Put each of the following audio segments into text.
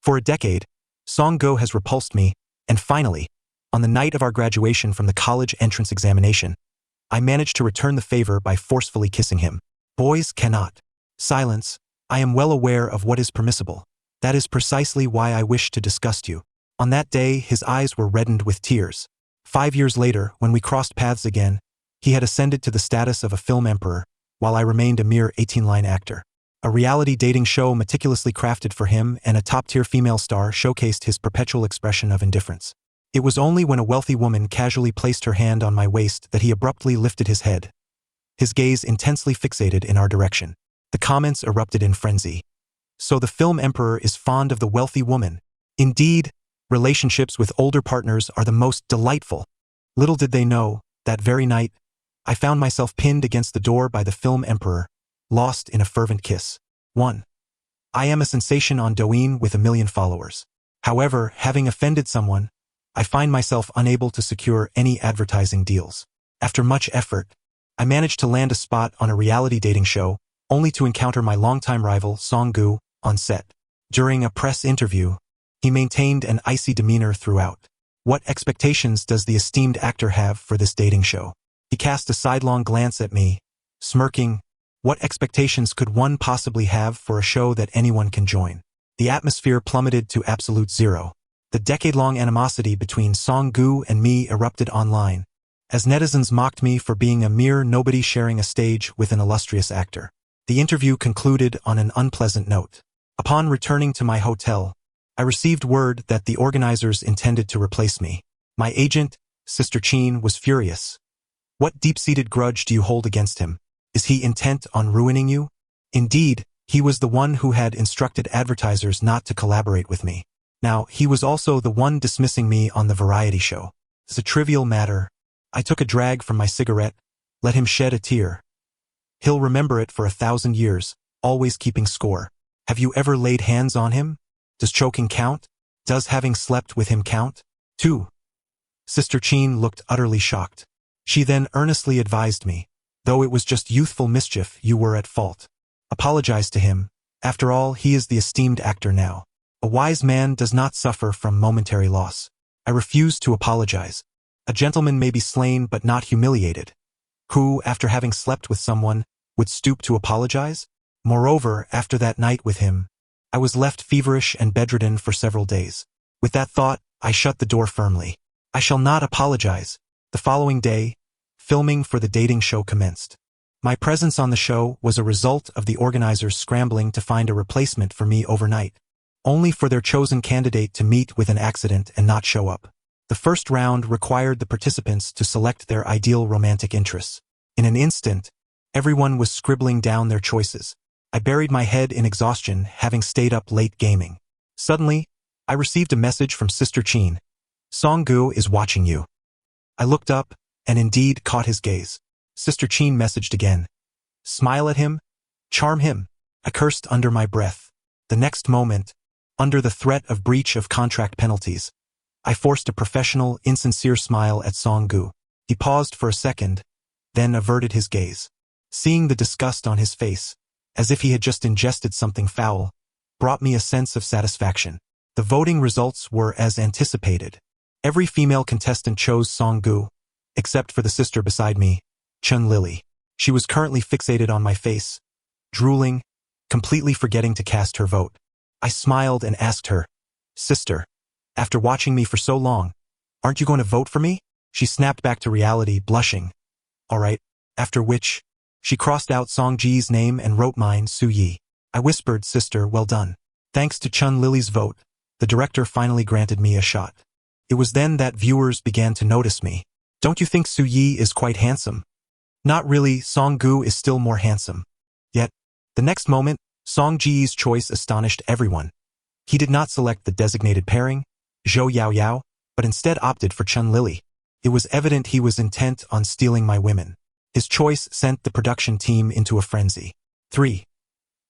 For a decade, Song-go has repulsed me, and finally, on the night of our graduation from the college entrance examination, I managed to return the favor by forcefully kissing him. Boys cannot. Silence. I am well aware of what is permissible. That is precisely why I wish to disgust you. On that day, his eyes were reddened with tears. 5 years later, when we crossed paths again, he had ascended to the status of a film emperor, while I remained a mere 18-line actor. A reality dating show meticulously crafted for him and a top-tier female star showcased his perpetual expression of indifference. It was only when a wealthy woman casually placed her hand on my waist that he abruptly lifted his head, his gaze intensely fixated in our direction. The comments erupted in frenzy. So the film emperor is fond of the wealthy woman. Indeed, relationships with older partners are the most delightful. Little did they know, that very night, I found myself pinned against the door by the film emperor, lost in a fervent kiss. 1. I am a sensation on Douyin with 1 million followers. However, having offended someone, I find myself unable to secure any advertising deals. After much effort, I managed to land a spot on a reality dating show, only to encounter my longtime rival, Song-gu, on set. During a press interview, he maintained an icy demeanor throughout. What expectations does the esteemed actor have for this dating show? He cast a sidelong glance at me, smirking. What expectations could one possibly have for a show that anyone can join? The atmosphere plummeted to absolute zero. The decade-long animosity between Song-gu and me erupted online, as netizens mocked me for being a mere nobody sharing a stage with an illustrious actor. The interview concluded on an unpleasant note. Upon returning to my hotel, I received word that the organizers intended to replace me. My agent, Sister Chin, was furious. What deep-seated grudge do you hold against him? Is he intent on ruining you? Indeed, he was the one who had instructed advertisers not to collaborate with me. Now, he was also the one dismissing me on the variety show. It's a trivial matter. I took a drag from my cigarette, let him shed a tear. He'll remember it for 1,000 years, always keeping score. Have you ever laid hands on him? Does choking count? Does having slept with him count? 2. Sister Chin looked utterly shocked. She then earnestly advised me, though it was just youthful mischief, you were at fault. Apologize to him. After all, he is the esteemed actor now. A wise man does not suffer from momentary loss. I refuse to apologize. A gentleman may be slain but not humiliated. Who, after having slept with someone, would stoop to apologize? Moreover, after that night with him, I was left feverish and bedridden for several days. With that thought, I shut the door firmly. I shall not apologize. The following day, filming for the dating show commenced. My presence on the show was a result of the organizers scrambling to find a replacement for me overnight, only for their chosen candidate to meet with an accident and not show up. The first round required the participants to select their ideal romantic interests. In an instant, everyone was scribbling down their choices. I buried my head in exhaustion, having stayed up late gaming. Suddenly, I received a message from Sister Chin. Song-gu is watching you. I looked up, and indeed caught his gaze. Sister Chin messaged again. Smile at him, charm him. I cursed under my breath. The next moment, under the threat of breach of contract penalties, I forced a professional, insincere smile at Song-gu. He paused for a second, then averted his gaze. Seeing the disgust on his face, as if he had just ingested something foul, brought me a sense of satisfaction. The voting results were as anticipated. Every female contestant chose Song-gu, except for the sister beside me, Chun Lily. She was currently fixated on my face, drooling, completely forgetting to cast her vote. I smiled and asked her, Sister, after watching me for so long, aren't you going to vote for me? She snapped back to reality, blushing. All right, after which, she crossed out Song-ji's name and wrote mine, Su-yi. I whispered, Sister, well done. Thanks to Chun Lily's vote, the director finally granted me a shot. It was then that viewers began to notice me. Don't you think Su-yi is quite handsome? Not really, Song-gu is still more handsome. Yet, the next moment, Song-ji's choice astonished everyone. He did not select the designated pairing, Zhou Yaoyao, but instead opted for Chun Lily. It was evident he was intent on stealing my women. His choice sent the production team into a frenzy. 3.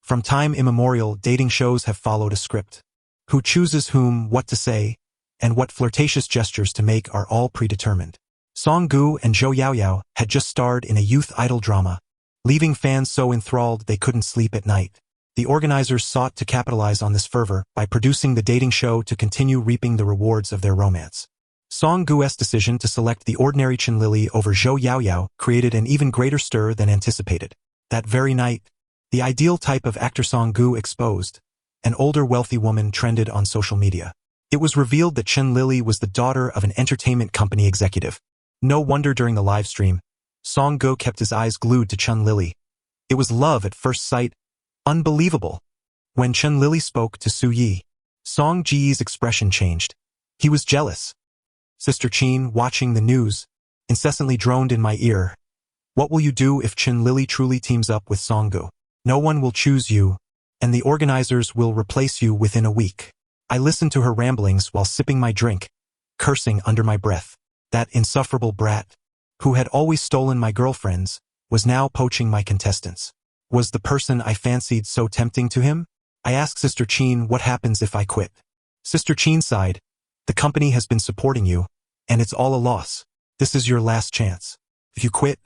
From time immemorial, dating shows have followed a script. Who chooses whom, what to say, and what flirtatious gestures to make are all predetermined. Song-gu and Zhou Yaoyao had just starred in a youth idol drama, leaving fans so enthralled they couldn't sleep at night. The organizers sought to capitalize on this fervor by producing the dating show to continue reaping the rewards of their romance. Song Gu's decision to select the ordinary Chen Lili over Zhou Yaoyao created an even greater stir than anticipated. That very night, the ideal type of actor Song Gu exposed, an older wealthy woman trended on social media. It was revealed that Chen Lili was the daughter of an entertainment company executive. No wonder during the live stream, Song Gu kept his eyes glued to Chen Lili. It was love at first sight. Unbelievable. When Chen Lili spoke to Su Yi, Song Ji's expression changed. He was jealous. Sister Qin, watching the news, incessantly droned in my ear. What will you do if Chen Lili truly teams up with Song Gu? No one will choose you, and the organizers will replace you within a week. I listened to her ramblings while sipping my drink, cursing under my breath. That insufferable brat, who had always stolen my girlfriends, was now poaching my contestants. Was the person I fancied so tempting to him? I asked Sister Qin what happens if I quit. Sister Qin sighed. The company has been supporting you, and it's all a loss. This is your last chance. If you quit,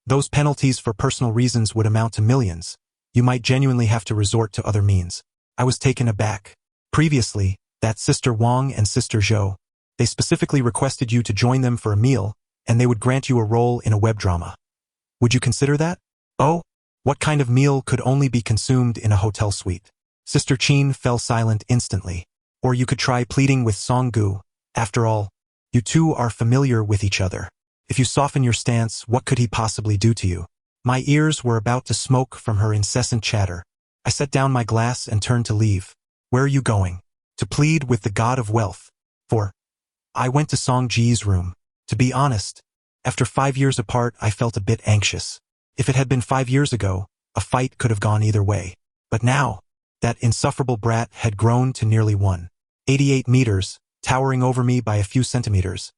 those penalties for personal reasons would amount to millions. You might genuinely have to resort to other means. I was taken aback. Previously, that Sister Wang and Sister Zhou, they specifically requested you to join them for a meal, and they would grant you a role in a web drama. Would you consider that? Oh, what kind of meal could only be consumed in a hotel suite? Sister Qin fell silent instantly. Or you could try pleading with Song Gu. After all, you two are familiar with each other. If you soften your stance, what could he possibly do to you? My ears were about to smoke from her incessant chatter. I set down my glass and turned to leave. Where are you going? To plead with the god of wealth. I went to Song Ji's room. To be honest, after 5 years apart, I felt a bit anxious. If it had been 5 years ago, a fight could have gone either way. But now, that insufferable brat had grown to nearly 188 meters, towering over me by a few centimeters.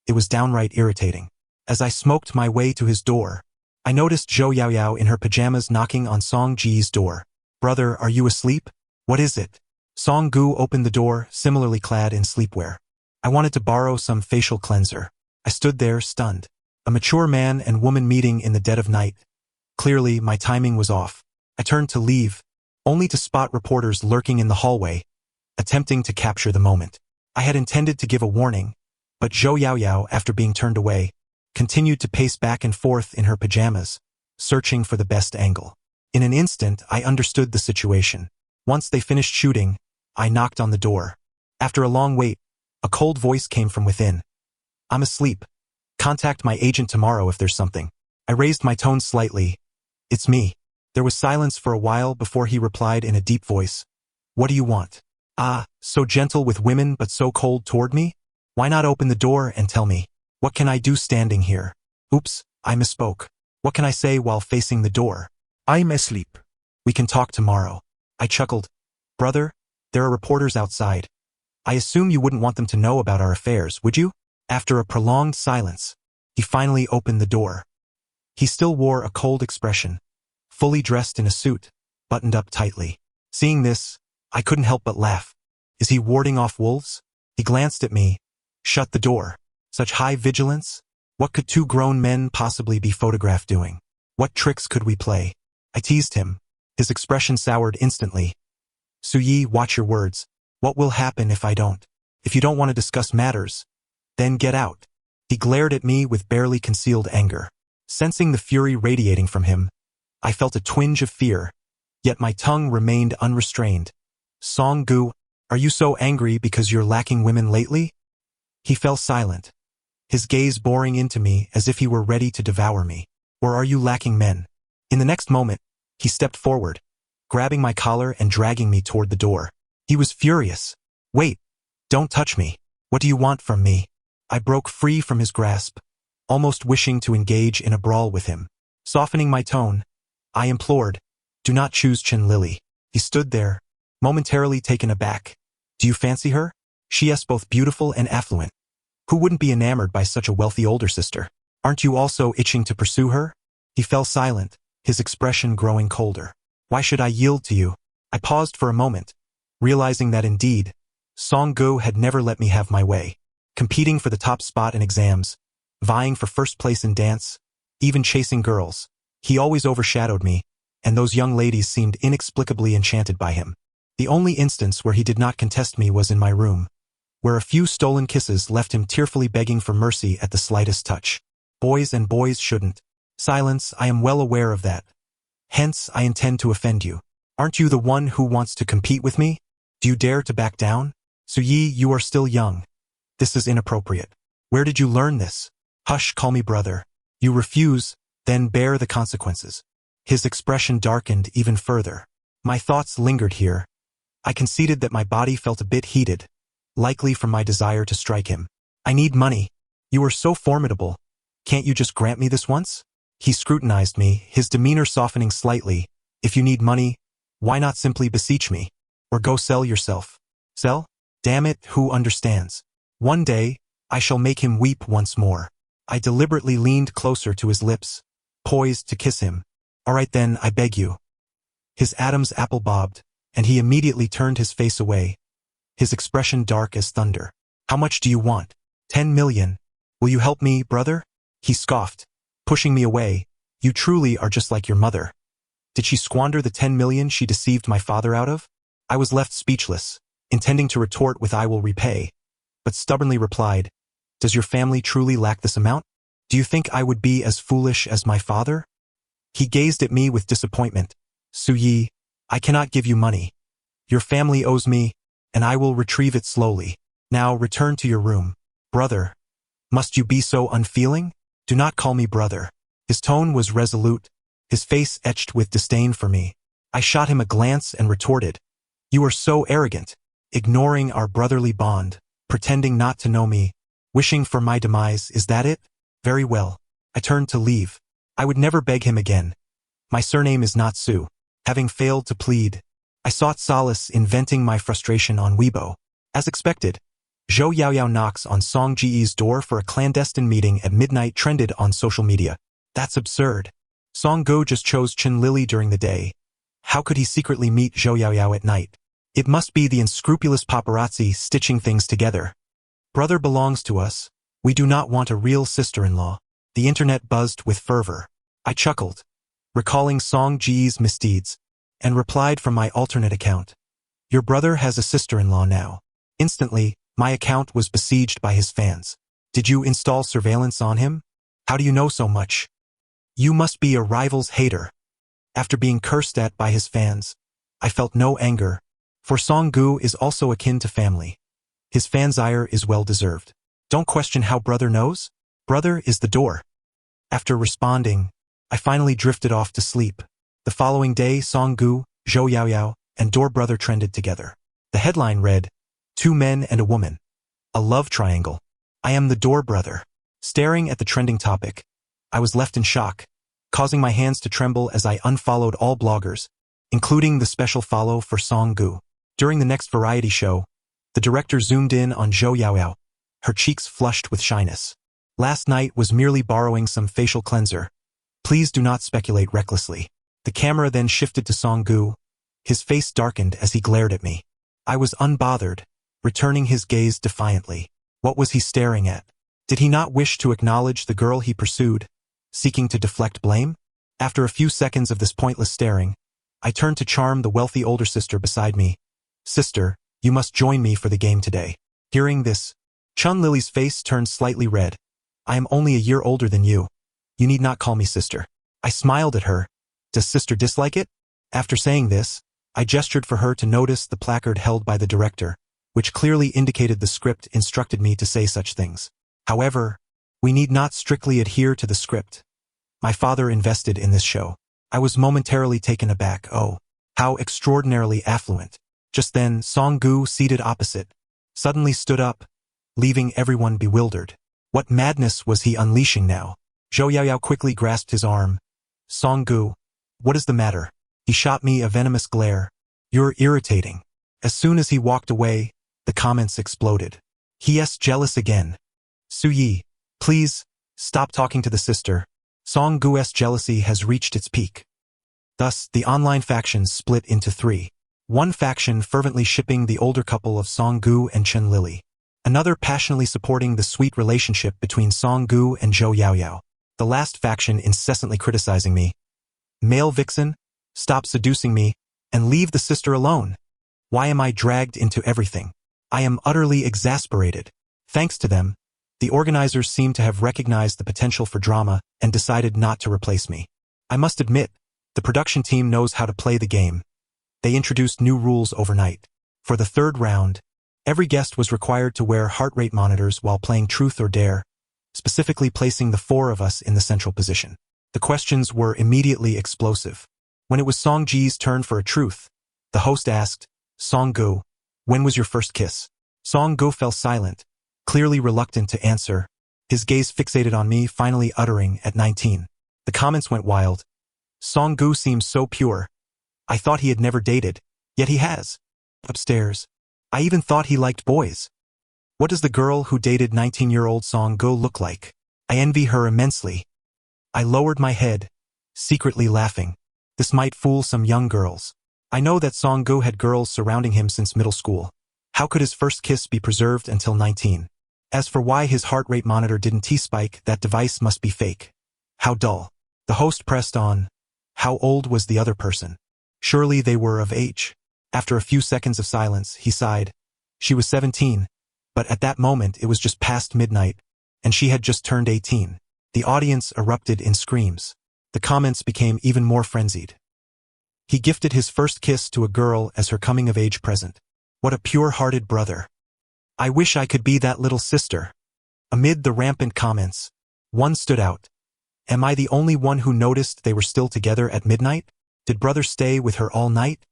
It was downright irritating. As I smoked my way to his door, I noticed Zhou Yaoyao in her pajamas knocking on Song Ji's door. Brother, are you asleep? What is it? Song Gu opened the door, similarly clad in sleepwear. I wanted to borrow some facial cleanser. I stood there, stunned. A mature man and woman meeting in the dead of night. Clearly, my timing was off. I turned to leave, only to spot reporters lurking in the hallway, attempting to capture the moment. I had intended to give a warning, but Zhou Yaoyao, after being turned away, continued to pace back and forth in her pajamas, searching for the best angle. In an instant, I understood the situation. Once they finished shooting, I knocked on the door. After a long wait, a cold voice came from within. I'm asleep. Contact my agent tomorrow if there's something. I raised my tone slightly. It's me. There was silence for a while before he replied in a deep voice. What do you want? Ah, so gentle with women but so cold toward me? Why not open the door and tell me? What can I do standing here? Oops, I misspoke. What can I say while facing the door? I'm asleep. We can talk tomorrow. I chuckled. Brother, there are reporters outside. I assume you wouldn't want them to know about our affairs, would you? After a prolonged silence, he finally opened the door. He still wore a cold expression, fully dressed in a suit, buttoned up tightly. Seeing this, I couldn't help but laugh. Is he warding off wolves? He glanced at me, shut the door. Such high vigilance? What could two grown men possibly be photographed doing? What tricks could we play? I teased him. His expression soured instantly. Su Yi, watch your words. What will happen if I don't? If you don't want to discuss matters, then get out. He glared at me with barely concealed anger. Sensing the fury radiating from him, I felt a twinge of fear, yet my tongue remained unrestrained. Song Gu, are you so angry because you're lacking women lately? He fell silent, his gaze boring into me as if he were ready to devour me. Or are you lacking men? In the next moment, he stepped forward, grabbing my collar and dragging me toward the door. He was furious. Wait, don't touch me. What do you want from me? I broke free from his grasp, almost wishing to engage in a brawl with him. Softening my tone, I implored, do not choose Chen Lili. He stood there, momentarily taken aback. Do you fancy her? She is both beautiful and affluent. Who wouldn't be enamored by such a wealthy older sister? Aren't you also itching to pursue her? He fell silent, his expression growing colder. Why should I yield to you? I paused for a moment, realizing that indeed, Song Gu had never let me have my way. Competing for the top spot in exams, vying for first place in dance, even chasing girls. He always overshadowed me, and those young ladies seemed inexplicably enchanted by him. The only instance where he did not contest me was in my room, where a few stolen kisses left him tearfully begging for mercy at the slightest touch. Boys and boys shouldn't. Silence, I am well aware of that. Hence, I intend to offend you. Aren't you the one who wants to compete with me? Do you dare to back down? Suyi, you are still young. This is inappropriate. Where did you learn this? Hush, call me brother. You refuse, then bear the consequences. His expression darkened even further. My thoughts lingered here. I conceded that my body felt a bit heated, likely from my desire to strike him. I need money. You are so formidable. Can't you just grant me this once? He scrutinized me, his demeanor softening slightly. If you need money, why not simply beseech me? Or go sell yourself? Sell? Damn it, who understands? One day, I shall make him weep once more. I deliberately leaned closer to his lips, poised to kiss him. All right then, I beg you. His Adam's apple bobbed, and he immediately turned his face away, his expression dark as thunder. How much do you want? 10 million. Will you help me, brother? He scoffed, pushing me away. You truly are just like your mother. Did she squander the 10 million she deceived my father out of? I was left speechless, intending to retort with I will repay, but stubbornly replied, does your family truly lack this amount? Do you think I would be as foolish as my father? He gazed at me with disappointment. Suyi, I cannot give you money. Your family owes me, and I will retrieve it slowly. Now return to your room. Brother, must you be so unfeeling? Do not call me brother. His tone was resolute, his face etched with disdain for me. I shot him a glance and retorted, you are so arrogant, ignoring our brotherly bond, pretending not to know me, wishing for my demise, is that it? Very well. I turned to leave. I would never beg him again. My surname is not Su. Having failed to plead, I sought solace in venting my frustration on Weibo. As expected, Zhou Yaoyao knocks on Song Ji's door for a clandestine meeting at midnight trended on social media. That's absurd. Song Go just chose Chen Lily during the day. How could he secretly meet Zhou Yaoyao at night? It must be the unscrupulous paparazzi stitching things together. Brother belongs to us. We do not want a real sister-in-law. The internet buzzed with fervor. I chuckled, recalling Song Ji's misdeeds, and replied from my alternate account. Your brother has a sister-in-law now. Instantly, my account was besieged by his fans. Did you install surveillance on him? How do you know so much? You must be a rival's hater. After being cursed at by his fans, I felt no anger, for Song Gu is also akin to family. His fan's ire is well-deserved. Don't question how brother knows. Brother is the door. After responding, I finally drifted off to sleep. The following day, Song Gu, Zhou Yaoyao, and Door Brother trended together. The headline read, 2 men and a woman. A love triangle. I am the Door Brother. Staring at the trending topic, I was left in shock, causing my hands to tremble as I unfollowed all bloggers, including the special follow for Song Gu. During the next variety show, the director zoomed in on Zhou Yaoyao, her cheeks flushed with shyness. Last night was merely borrowing some facial cleanser. Please do not speculate recklessly. The camera then shifted to Song Gu. His face darkened as he glared at me. I was unbothered, returning his gaze defiantly. What was he staring at? Did he not wish to acknowledge the girl he pursued, seeking to deflect blame? After a few seconds of this pointless staring, I turned to charm the wealthy older sister beside me. Sister, you must join me for the game today. Hearing this, Chun Lily's face turned slightly red. I am only a year older than you. You need not call me sister. I smiled at her. Does sister dislike it? After saying this, I gestured for her to notice the placard held by the director, which clearly indicated the script instructed me to say such things. However, we need not strictly adhere to the script. My father invested in this show. I was momentarily taken aback. Oh, how extraordinarily affluent. Just then, Song Gu, seated opposite, suddenly stood up, leaving everyone bewildered. What madness was he unleashing now? Zhou Yaoyao quickly grasped his arm. Song Gu, what is the matter? He shot me a venomous glare. You're irritating. As soon as he walked away, the comments exploded. He's jealous again. Suyi, please, stop talking to the sister. Song Gu's jealousy has reached its peak. Thus, the online factions split into 3. One faction fervently shipping the older couple of Song Gu and Chen Lily. Another passionately supporting the sweet relationship between Song Gu and Zhou Yaoyao. The last faction incessantly criticizing me. Male vixen, Stop seducing me, and leave the sister alone. Why am I dragged into everything? I am utterly exasperated. Thanks to them, the organizers seem to have recognized the potential for drama and decided not to replace me. I must admit, the production team knows how to play the game. They introduced new rules overnight. For the third round, every guest was required to wear heart rate monitors while playing Truth or Dare, specifically placing the four of us in the central position. The questions were immediately explosive. When it was Song Ji's turn for a truth, the host asked, "Song Gu, when was your first kiss?" Song Gu fell silent, clearly reluctant to answer, his gaze fixated on me, finally uttering, "At 19. The comments went wild. Song Gu seems so pure. I thought he had never dated, yet he has. Upstairs. I even thought he liked boys. What does the girl who dated 19-year-old Song Gu look like? I envy her immensely." I lowered my head, secretly laughing. This might fool some young girls. I know that Song Gu had girls surrounding him since middle school. How could his first kiss be preserved until 19? As for why his heart rate monitor didn't T-spike, that device must be fake. How dull. The host pressed on. How old was the other person? Surely they were of age. After a few seconds of silence, he sighed. She was 17, but at that moment it was just past midnight, and she had just turned 18. The audience erupted in screams. The comments became even more frenzied. He gifted his first kiss to a girl as her coming-of-age present. What a pure-hearted brother. I wish I could be that little sister. Amid the rampant comments, one stood out. Am I the only one who noticed they were still together at midnight? Did brother stay with her all night?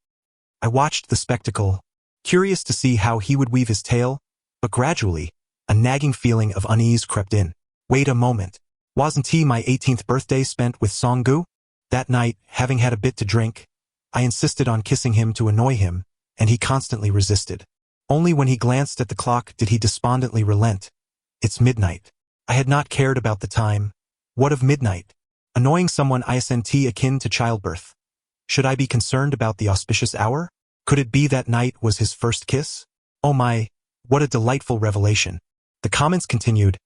I watched the spectacle, curious to see how he would weave his tale, but gradually, a nagging feeling of unease crept in. Wait a moment. Wasn't he my 18th birthday spent with Song Gu? That night, having had a bit to drink, I insisted on kissing him to annoy him, and he constantly resisted. Only when he glanced at the clock did he despondently relent. It's midnight. I had not cared about the time. What of midnight? Annoying someone isn't akin to childbirth. Should I be concerned about the auspicious hour? Could it be that night was his first kiss? Oh my, what a delightful revelation. The comments continued.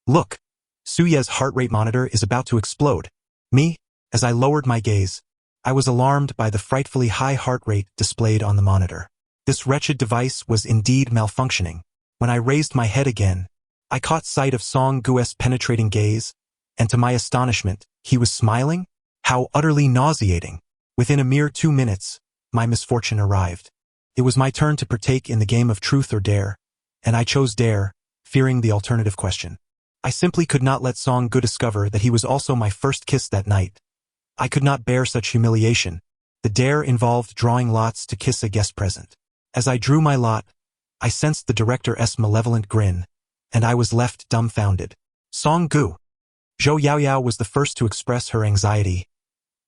Look, Suye's heart rate monitor is about to explode. Me? As I lowered my gaze, I was alarmed by the frightfully high heart rate displayed on the monitor. This wretched device was indeed malfunctioning. When I raised my head again, I caught sight of Song Gu's penetrating gaze, and to my astonishment, he was smiling? How utterly nauseating. Within a mere 2 minutes, my misfortune arrived. It was my turn to partake in the game of Truth or Dare, and I chose Dare, fearing the alternative question. I simply could not let Song Gu discover that he was also my first kiss that night. I could not bear such humiliation. The Dare involved drawing lots to kiss a guest present. As I drew my lot, I sensed the director's malevolent grin, and I was left dumbfounded. Song Gu. Zhou Yaoyao was the first to express her anxiety.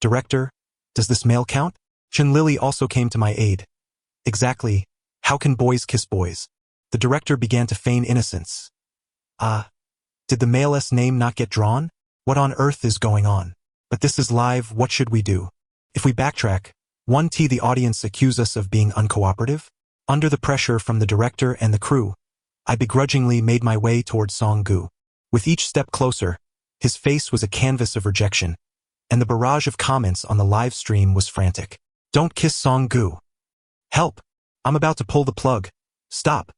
Director, does this male count? Chen Lily also came to my aid. Exactly. How can boys kiss boys? The director began to feign innocence. Did the male's name not get drawn? What on earth is going on? But this is live, what should we do? If we backtrack, the audience accuse us of being uncooperative? Under the pressure from the director and the crew, I begrudgingly made my way towards Song Gu. With each step closer, his face was a canvas of rejection, and the barrage of comments on the live stream was frantic. Don't kiss Song Gu. Help! I'm about to pull the plug. Stop!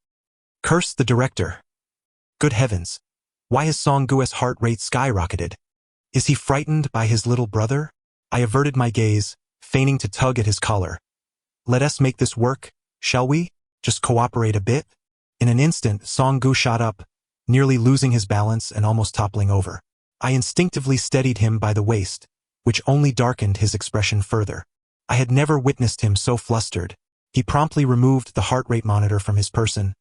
Curse the director. Good heavens! Why has Song Gu's heart rate skyrocketed? Is he frightened by his little brother? I averted my gaze, feigning to tug at his collar. Let us make this work, shall we? Just cooperate a bit? In an instant, Song Gu shot up, nearly losing his balance and almost toppling over. I instinctively steadied him by the waist, which only darkened his expression further. I had never witnessed him so flustered. He promptly removed the heart rate monitor from his person,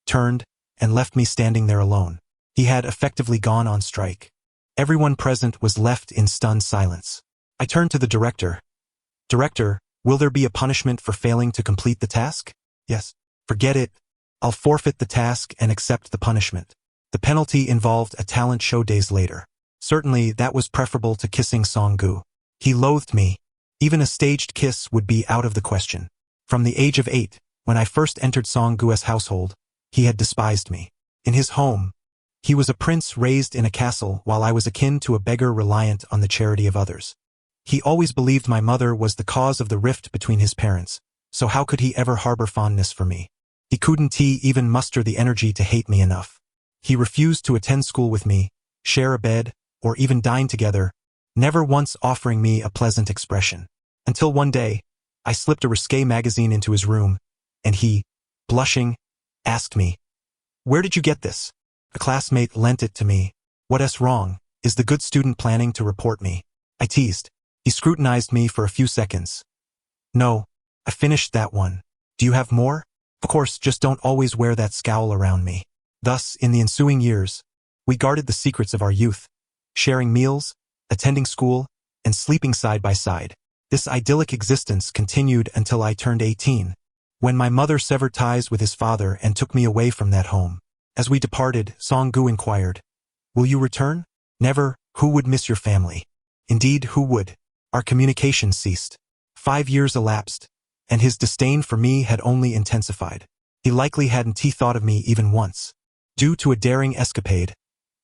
turned, and left me standing there alone. He had effectively gone on strike. Everyone present was left in stunned silence. I turned to the director. Director, will there be a punishment for failing to complete the task? Yes. Forget it. I'll forfeit the task and accept the punishment. The penalty involved a talent show days later. Certainly, that was preferable to kissing Song Gu. He loathed me. Even a staged kiss would be out of the question. From the age of 8, when I first entered Song Gu's household, he had despised me. In his home, he was a prince raised in a castle while I was akin to a beggar reliant on the charity of others. He always believed my mother was the cause of the rift between his parents, so how could he ever harbor fondness for me? He couldn't even muster the energy to hate me enough. He refused to attend school with me, share a bed, or even dine together, never once offering me a pleasant expression. Until one day, I slipped a risque magazine into his room, and he, blushing, asked me, "Where did you get this?" A classmate lent it to me. "What's wrong? Is the good student planning to report me?" I teased. He scrutinized me for a few seconds. "No, I finished that one. Do you have more?" "Of course, just don't always wear that scowl around me." Thus, in the ensuing years, we guarded the secrets of our youth, sharing meals, attending school, and sleeping side by side. This idyllic existence continued until I turned 18, when my mother severed ties with his father and took me away from that home. As we departed, Song-gu inquired, "Will you return?" "Never. Who would miss your family?" "Indeed, who would?" Our communication ceased. 5 years elapsed, and his disdain for me had only intensified. He likely hadn't thought of me even once. Due to a daring escapade,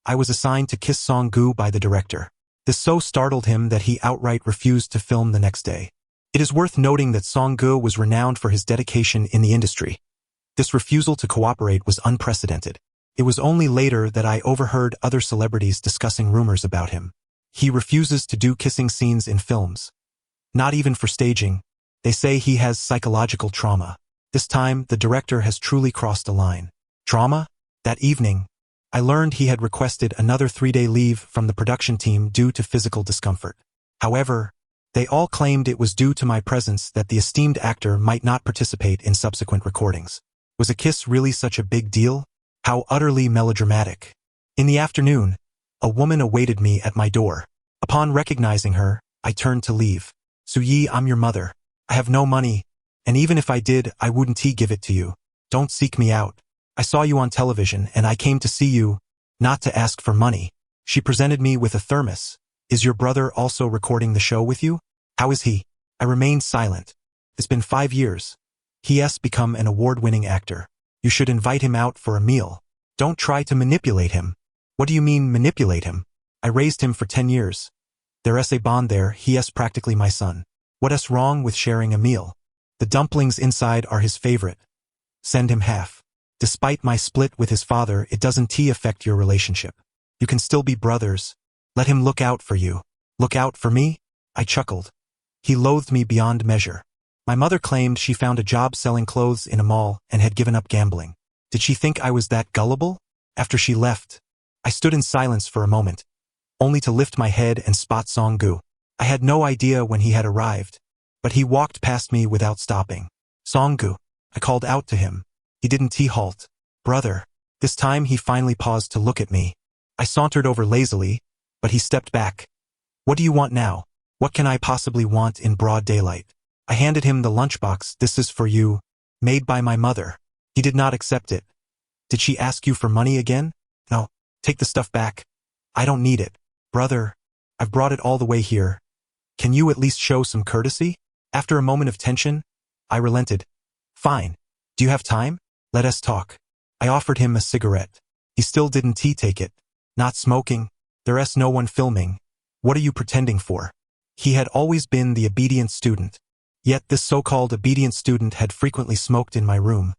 I was assigned to kiss Song-gu by the director. This so startled him that he outright refused to film the next day. It is worth noting that Song-gu was renowned for his dedication in the industry. This refusal to cooperate was unprecedented. It was only later that I overheard other celebrities discussing rumors about him. He refuses to do kissing scenes in films. Not even for staging. They say he has psychological trauma. This time, the director has truly crossed a line. Trauma? That evening, I learned he had requested another 3-day leave from the production team due to physical discomfort. However, they all claimed it was due to my presence that the esteemed actor might not participate in subsequent recordings. Was a kiss really such a big deal? How utterly melodramatic. In the afternoon, a woman awaited me at my door. Upon recognizing her, I turned to leave. "Suyi, I'm your mother. I have no money, and even if I did, I wouldn't give it to you. Don't seek me out. I saw you on television and I came to see you, not to ask for money." She presented me with a thermos. "Is your brother also recording the show with you? How is he?" I remained silent. "It's been 5 years. He has become an award-winning actor. You should invite him out for a meal. Don't try to manipulate him." "What do you mean, manipulate him? I raised him for 10 years. There's a bond there. He is practically my son. What's wrong with sharing a meal? The dumplings inside are his favorite. Send him half. Despite my split with his father, it doesn't affect your relationship. You can still be brothers. Let him look out for you." "Look out for me?" I chuckled. He loathed me beyond measure. My mother claimed she found a job selling clothes in a mall and had given up gambling. Did she think I was that gullible? After she left, I stood in silence for a moment, only to lift my head and spot Song-gu. I had no idea when he had arrived, but he walked past me without stopping. "Song-gu," I called out to him. He didn't halt. "Brother." This time he finally paused to look at me. I sauntered over lazily, but he stepped back. "What do you want now?" "What can I possibly want in broad daylight?" I handed him the lunchbox. "This is for you, made by my mother." He did not accept it. "Did she ask you for money again?" "No." "Take the stuff back. I don't need it." "Brother, I've brought it all the way here. Can you at least show some courtesy?" After a moment of tension, I relented. "Fine. Do you have time? Let us talk." I offered him a cigarette. He still didn't take it. "Not smoking. There's no one filming. What are you pretending for?" He had always been the obedient student. Yet this so-called obedient student had frequently smoked in my room,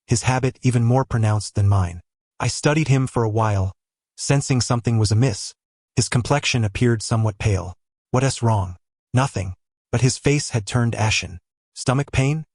his habit even more pronounced than mine. I studied him for a while, sensing something was amiss. His complexion appeared somewhat pale. "What's wrong?" "Nothing." But his face had turned ashen. "Stomach pain?"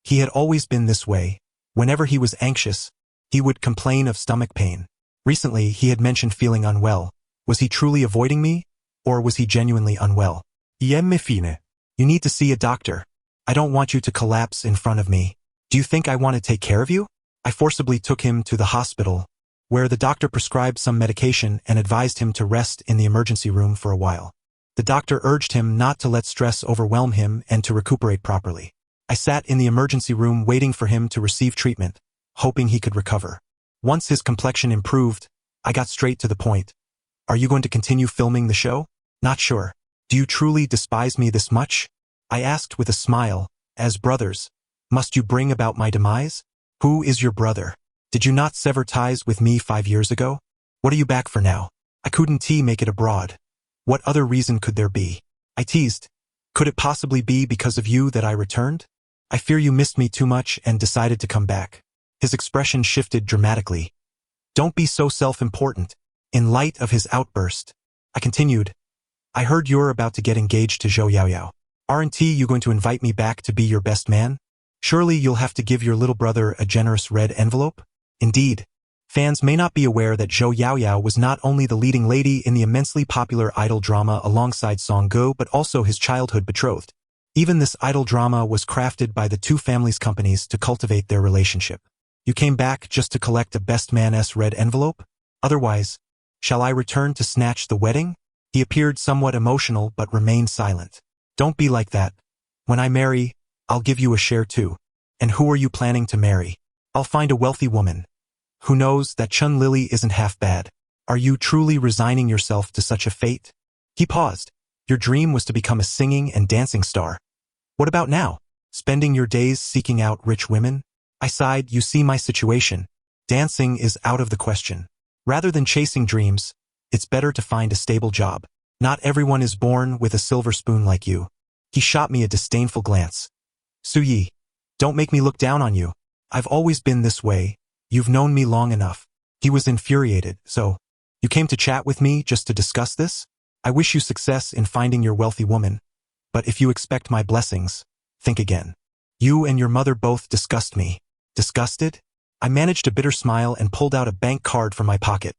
He had always been this way. Whenever he was anxious, he would complain of stomach pain. Recently, he had mentioned feeling unwell. Was he truly avoiding me, or was he genuinely unwell? "Fine. You need to see a doctor. I don't want you to collapse in front of me. Do you think I want to take care of you?" I forcibly took him to the hospital, where the doctor prescribed some medication and advised him to rest in the emergency room for a while. The doctor urged him not to let stress overwhelm him and to recuperate properly. I sat in the emergency room waiting for him to receive treatment, hoping he could recover. Once his complexion improved, I got straight to the point. "Are you going to continue filming the show?" "Not sure." "Do you truly despise me this much?" I asked with a smile. "As brothers, must you bring about my demise?" "Who is your brother? Did you not sever ties with me 5 years ago? What are you back for now?" I couldn't make it abroad. What other reason could there be? I teased. Could it possibly be because of you that I returned? I fear you missed me too much and decided to come back. His expression shifted dramatically. Don't be so self-important. In light of his outburst, I continued. I heard you're about to get engaged to Zhou Yaoyao. Aren't you going to invite me back to be your best man? Surely you'll have to give your little brother a generous red envelope? Indeed. Fans may not be aware that Zhou Yaoyao was not only the leading lady in the immensely popular idol drama alongside Song Go but also his childhood betrothed. Even this idol drama was crafted by the two families' companies to cultivate their relationship. You came back just to collect a best man's red envelope? Otherwise, shall I return to snatch the wedding? He appeared somewhat emotional but remained silent. Don't be like that. When I marry, I'll give you a share too. And who are you planning to marry? I'll find a wealthy woman. Who knows that Chun Lily isn't half bad? Are you truly resigning yourself to such a fate? He paused. Your dream was to become a singing and dancing star. What about now? Spending your days seeking out rich women? I sighed. You see my situation. Dancing is out of the question. Rather than chasing dreams, it's better to find a stable job. Not everyone is born with a silver spoon like you. He shot me a disdainful glance. Suyi, don't make me look down on you. I've always been this way. You've known me long enough. He was infuriated. So, you came to chat with me just to discuss this? I wish you success in finding your wealthy woman. But if you expect my blessings, think again. You and your mother both disgust me. Disgusted? I managed a bitter smile and pulled out a bank card from my pocket.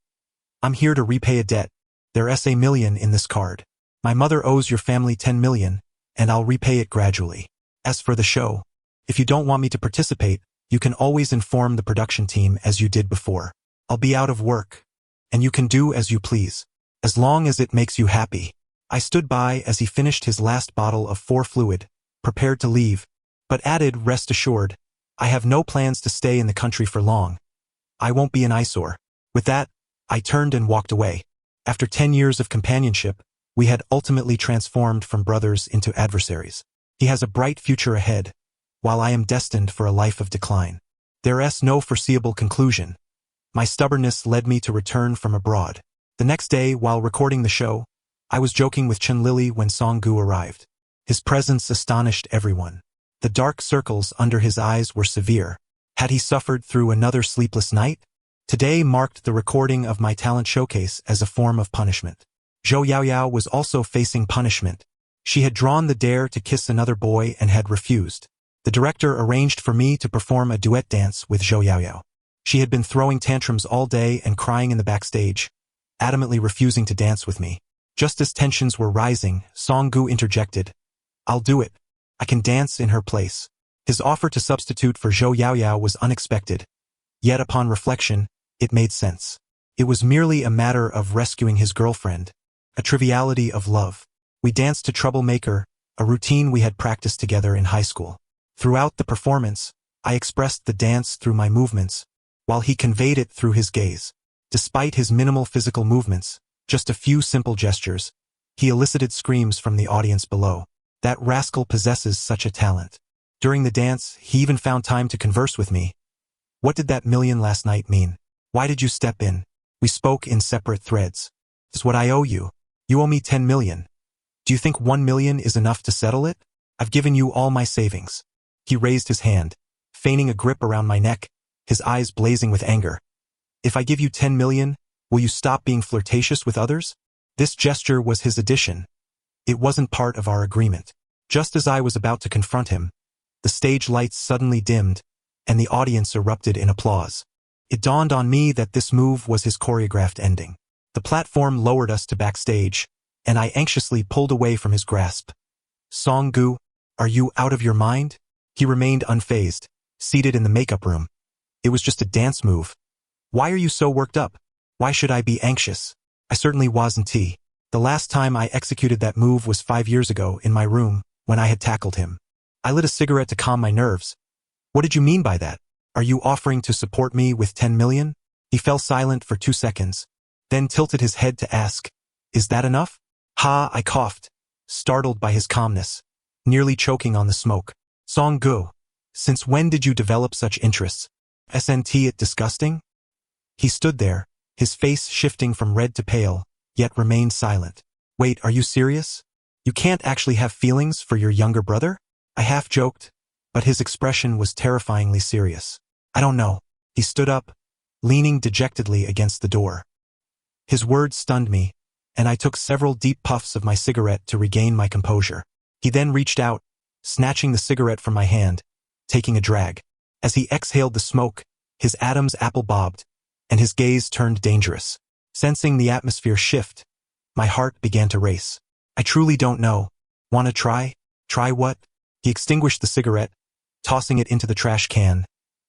I'm here to repay a debt. There's $1 million in this card. My mother owes your family $10 million, and I'll repay it gradually. As for the show, if you don't want me to participate, you can always inform the production team as you did before. I'll be out of work, and you can do as you please, as long as it makes you happy. I stood by as he finished his last bottle of 4 fluid, prepared to leave, but added, rest assured, I have no plans to stay in the country for long. I won't be an eyesore. With that, I turned and walked away. After 10 years of companionship, we had ultimately transformed from brothers into adversaries. He has a bright future ahead, while I am destined for a life of decline. There's no foreseeable conclusion. My stubbornness led me to return from abroad. The next day, while recording the show, I was joking with Chun Lily when Song Gu arrived. His presence astonished everyone. The dark circles under his eyes were severe. Had he suffered through another sleepless night? Today marked the recording of my talent showcase as a form of punishment. Zhou Yaoyao was also facing punishment. She had drawn the dare to kiss another boy and had refused. The director arranged for me to perform a duet dance with Zhou Yaoyao. She had been throwing tantrums all day and crying in the backstage, adamantly refusing to dance with me. Just as tensions were rising, Song Gu interjected. I'll do it. I can dance in her place. His offer to substitute for Zhou Yaoyao was unexpected. Yet upon reflection, it made sense. It was merely a matter of rescuing his girlfriend, a triviality of love. We danced to Troublemaker, a routine we had practiced together in high school. Throughout the performance, I expressed the dance through my movements, while he conveyed it through his gaze. Despite his minimal physical movements, just a few simple gestures, he elicited screams from the audience below. That rascal possesses such a talent. During the dance, he even found time to converse with me. What did that $1 million last night mean? Why did you step in? We spoke in separate threads. It's what I owe you. You owe me $10 million. Do you think $1 million is enough to settle it? I've given you all my savings. He raised his hand, feigning a grip around my neck, his eyes blazing with anger. If I give you $10 million, will you stop being flirtatious with others? This gesture was his addition. It wasn't part of our agreement. Just as I was about to confront him, the stage lights suddenly dimmed, and the audience erupted in applause. It dawned on me that this move was his choreographed ending. The platform lowered us to backstage, and I anxiously pulled away from his grasp. Song Gu, are you out of your mind? He remained unfazed, seated in the makeup room. It was just a dance move. Why are you so worked up? Why should I be anxious? I certainly wasn't. The last time I executed that move was 5 years ago in my room, when I had tackled him. I lit a cigarette to calm my nerves. What did you mean by that? Are you offering to support me with $10 million? He fell silent for 2 seconds, then tilted his head to ask, is that enough? Ha, I coughed, startled by his calmness, nearly choking on the smoke. Song Gu, since when did you develop such interests? Isn't it disgusting? He stood there, his face shifting from red to pale, yet remained silent. Wait, are you serious? You can't actually have feelings for your younger brother? I half joked, but his expression was terrifyingly serious. I don't know. He stood up, leaning dejectedly against the door. His words stunned me, and I took several deep puffs of my cigarette to regain my composure. He then reached out, snatching the cigarette from my hand, taking a drag. As he exhaled the smoke, his Adam's apple bobbed, and his gaze turned dangerous. Sensing the atmosphere shift, my heart began to race. I truly don't know. Wanna try? Try what? He extinguished the cigarette, tossing it into the trash can,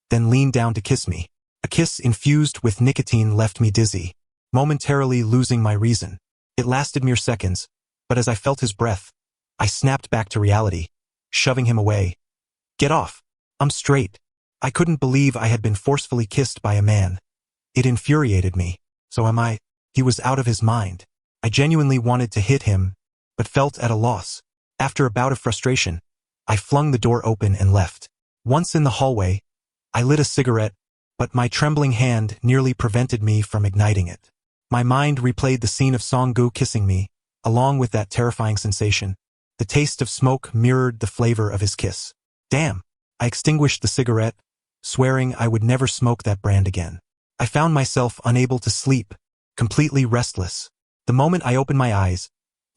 then leaned down to kiss me. A kiss infused with nicotine left me dizzy, momentarily losing my reason. It lasted mere seconds, but as I felt his breath, I snapped back to reality, shoving him away. Get off. I'm straight. I couldn't believe I had been forcefully kissed by a man. It infuriated me. So am I? He was out of his mind. I genuinely wanted to hit him, but felt at a loss. After a bout of frustration, I flung the door open and left. Once in the hallway, I lit a cigarette, but my trembling hand nearly prevented me from igniting it. My mind replayed the scene of Song-gu kissing me, along with that terrifying sensation. The taste of smoke mirrored the flavor of his kiss. Damn! I extinguished the cigarette, swearing I would never smoke that brand again. I found myself unable to sleep, completely restless. The moment I opened my eyes,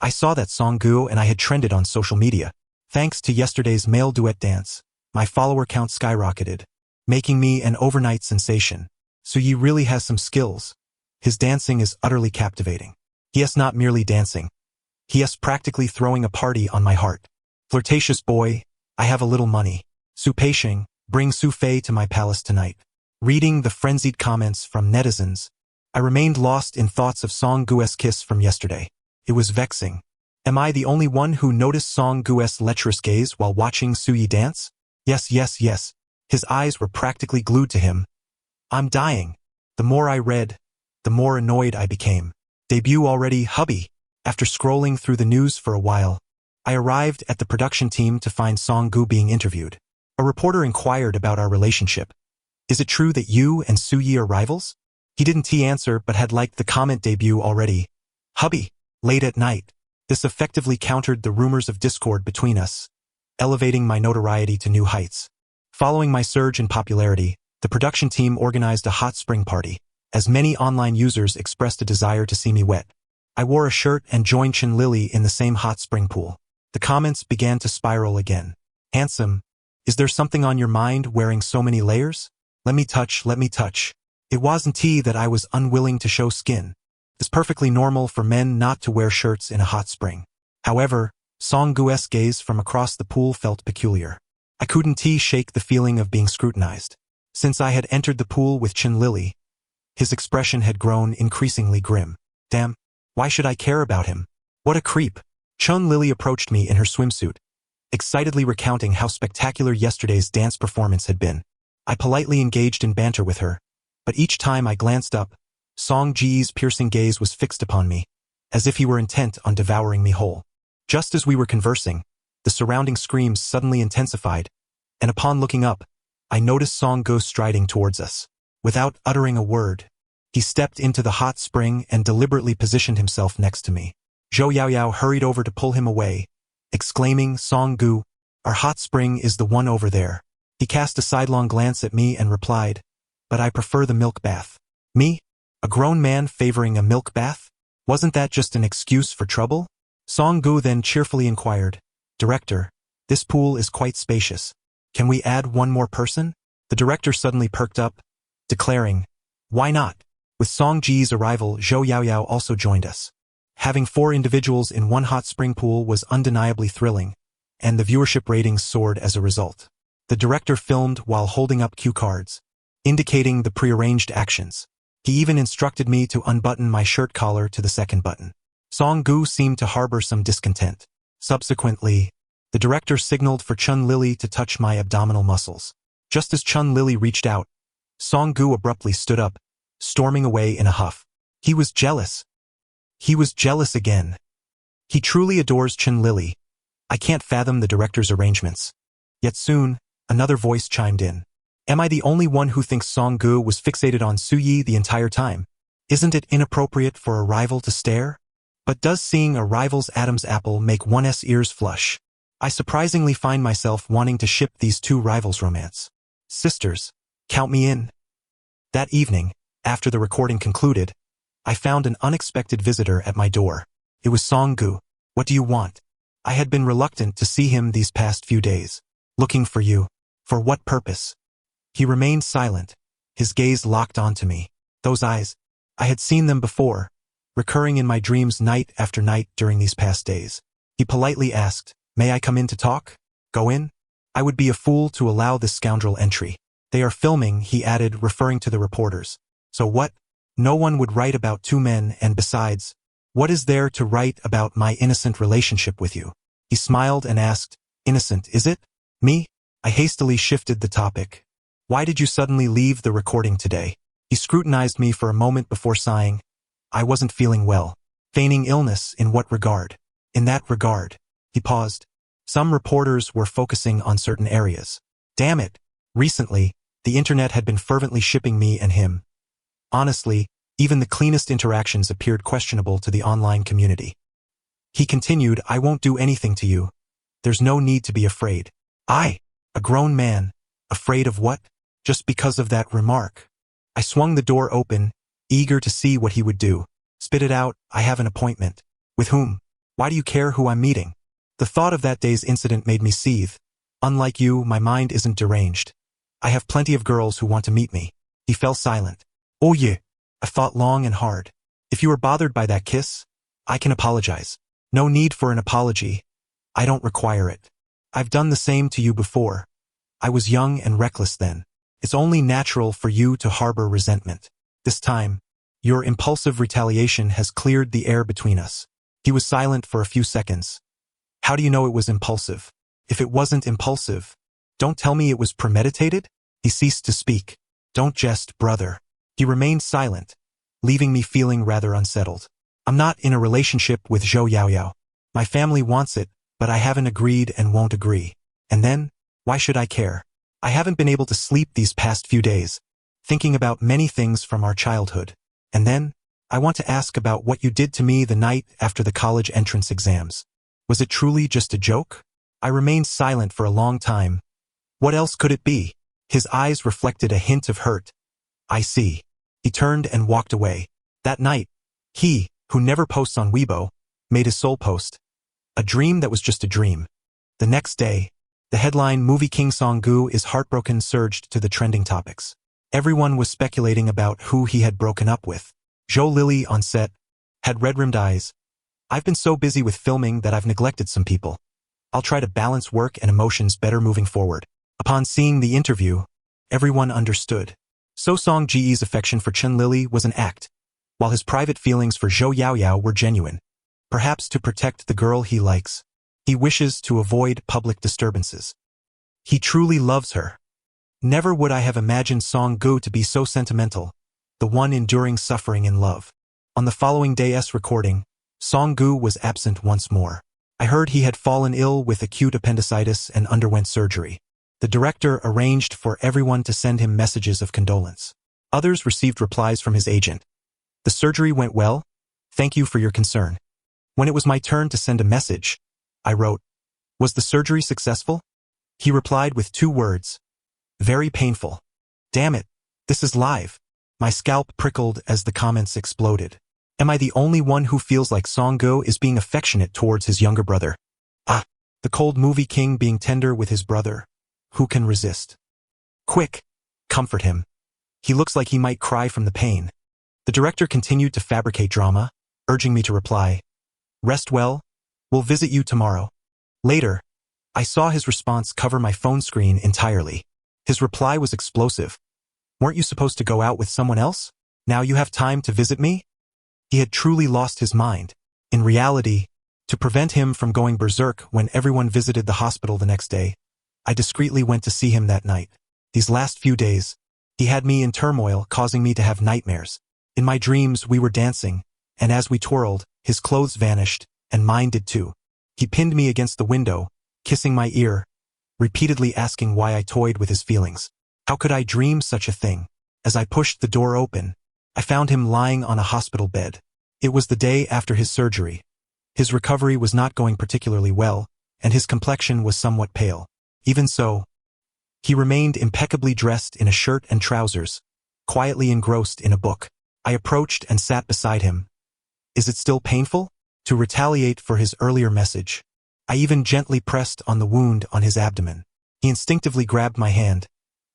I saw that Song-gu and I had trended on social media. Thanks to yesterday's male duet dance, my follower count skyrocketed, making me an overnight sensation. Suyi really has some skills. His dancing is utterly captivating. He is not merely dancing. He is practically throwing a party on my heart. Flirtatious boy, I have a little money. Su Peixing, bring Su Fei to my palace tonight. Reading the frenzied comments from netizens, I remained lost in thoughts of Song-gu's kiss from yesterday. It was vexing. Am I the only one who noticed Song-gu's lecherous gaze while watching Suyi dance? Yes. His eyes were practically glued to him. I'm dying. The more I read, the more annoyed I became. Debut already, hubby. After scrolling through the news for a while, I arrived at the production team to find Song-gu being interviewed. A reporter inquired about our relationship. Is it true that you and Suyi are rivals? He didn't answer but had liked the comment debut already. Hubby, late at night. This effectively countered the rumors of discord between us, elevating my notoriety to new heights. Following my surge in popularity, the production team organized a hot spring party, as many online users expressed a desire to see me wet. I wore a shirt and joined Chen Lily in the same hot spring pool. The comments began to spiral again. Handsome, is there something on your mind wearing so many layers? Let me touch. It wasn't that I was unwilling to show skin. It's perfectly normal for men not to wear shirts in a hot spring. However, Song-gu's gaze from across the pool felt peculiar. I couldn't shake the feeling of being scrutinized. Since I had entered the pool with Chen Lily, his expression had grown increasingly grim. Damn, why should I care about him? What a creep. Chen Lily approached me in her swimsuit, excitedly recounting how spectacular yesterday's dance performance had been. I politely engaged in banter with her, but each time I glanced up, Song-ji's piercing gaze was fixed upon me, as if he were intent on devouring me whole. Just as we were conversing, the surrounding screams suddenly intensified, and upon looking up, I noticed Song-gu striding towards us. Without uttering a word, he stepped into the hot spring and deliberately positioned himself next to me. Zhou Yaoyao hurried over to pull him away, exclaiming, Song-gu, our hot spring is the one over there. He cast a sidelong glance at me and replied, but I prefer the milk bath. Me? A grown man favoring a milk bath? Wasn't that just an excuse for trouble? Song-gu then cheerfully inquired, Director, this pool is quite spacious. Can we add one more person? The director suddenly perked up, declaring, why not? With Song-ji's arrival, Zhou Yaoyao also joined us. Having 4 individuals in one hot spring pool was undeniably thrilling, and the viewership ratings soared as a result. The director filmed while holding up cue cards, indicating the prearranged actions. He even instructed me to unbutton my shirt collar to the second button. Song-gu seemed to harbor some discontent. Subsequently, the director signaled for Chen Lily to touch my abdominal muscles. Just as Chen Lily reached out, Song-gu abruptly stood up, storming away in a huff. He was jealous. He was jealous again. He truly adores Chen Lily. I can't fathom the director's arrangements. Yet soon, another voice chimed in. Am I the only one who thinks Song-gu was fixated on Suyi the entire time? Isn't it inappropriate for a rival to stare? But does seeing a rival's Adam's apple make one's ears flush? I surprisingly find myself wanting to ship these two rivals' romance. Sisters, count me in. That evening, after the recording concluded, I found an unexpected visitor at my door. It was Song-gu. What do you want? I had been reluctant to see him these past few days. Looking for you. For what purpose? He remained silent, his gaze locked onto me. Those eyes, I had seen them before, recurring in my dreams night after night during these past days. He politely asked, "May I come in to talk?" "Go in?" I would be a fool to allow this scoundrel entry. "They are filming," he added, referring to the reporters. "So what? No one would write about two men, and besides, what is there to write about my innocent relationship with you?" He smiled and asked, "Innocent, is it? Me?" I hastily shifted the topic. "Why did you suddenly leave the recording today?" He scrutinized me for a moment before sighing. "I wasn't feeling well." "Feigning illness in what regard?" "In that regard." He paused. Some reporters were focusing on certain areas. Damn it. Recently, the internet had been fervently shipping me and him. Honestly, even the cleanest interactions appeared questionable to the online community. He continued, "I won't do anything to you. There's no need to be afraid." I, a grown man, afraid of what? Just because of that remark. I swung the door open, eager to see what he would do. "Spit it out, I have an appointment." "With whom? Why do you care who I'm meeting?" The thought of that day's incident made me seethe. "Unlike you, my mind isn't deranged. I have plenty of girls who want to meet me." He fell silent. "Oh yeah." I thought long and hard. "If you are bothered by that kiss, I can apologize." "No need for an apology. I don't require it. I've done the same to you before. I was young and reckless then. It's only natural for you to harbor resentment. This time, your impulsive retaliation has cleared the air between us." He was silent for a few seconds. "How do you know it was impulsive? If it wasn't impulsive, don't tell me it was premeditated?" He ceased to speak. "Don't jest, brother." He remained silent, leaving me feeling rather unsettled. "I'm not in a relationship with Zhou Yaoyao. My family wants it, but I haven't agreed and won't agree. And then, why should I care? I haven't been able to sleep these past few days, thinking about many things from our childhood. And then, I want to ask about what you did to me the night after the college entrance exams. Was it truly just a joke?" I remained silent for a long time. What else could it be? His eyes reflected a hint of hurt. "I see." He turned and walked away. That night, he, who never posts on Weibo, made his soul post. A dream that was just a dream. The next day, the headline "Movie King Song-gu is heartbroken" surged to the trending topics. Everyone was speculating about who he had broken up with. Zhou Lily on set had red-rimmed eyes. "I've been so busy with filming that I've neglected some people. I'll try to balance work and emotions better moving forward." Upon seeing the interview, everyone understood. So Song-ji's affection for Chen Lily was an act, while his private feelings for Zhou Yaoyao were genuine. Perhaps to protect the girl he likes. He wishes to avoid public disturbances. He truly loves her. Never would I have imagined Song-gu to be so sentimental, the one enduring suffering in love. On the following day's recording, Song-gu was absent once more. I heard he had fallen ill with acute appendicitis and underwent surgery. The director arranged for everyone to send him messages of condolence. Others received replies from his agent. "The surgery went well. Thank you for your concern." When it was my turn to send a message, I wrote, "Was the surgery successful?" He replied with 2 words. "Very painful." Damn it, this is live. My scalp prickled as the comments exploded. Am I the only one who feels like Song-gu is being affectionate towards his younger brother? Ah, the cold movie king being tender with his brother. Who can resist? Quick, comfort him. He looks like he might cry from the pain. The director continued to fabricate drama, urging me to reply, "Rest well, we'll visit you tomorrow." Later, I saw his response cover my phone screen entirely. His reply was explosive. "Weren't you supposed to go out with someone else? Now you have time to visit me?" He had truly lost his mind. In reality, to prevent him from going berserk when everyone visited the hospital the next day, I discreetly went to see him that night. These last few days, he had me in turmoil, causing me to have nightmares. In my dreams, we were dancing, and as we twirled, his clothes vanished, and mine did too. He pinned me against the window, kissing my ear, repeatedly asking why I toyed with his feelings. How could I dream such a thing? As I pushed the door open, I found him lying on a hospital bed. It was the day after his surgery. His recovery was not going particularly well, and his complexion was somewhat pale. Even so, he remained impeccably dressed in a shirt and trousers, quietly engrossed in a book. I approached and sat beside him. Is it still painful? To retaliate for his earlier message, I even gently pressed on the wound on his abdomen. He instinctively grabbed my hand.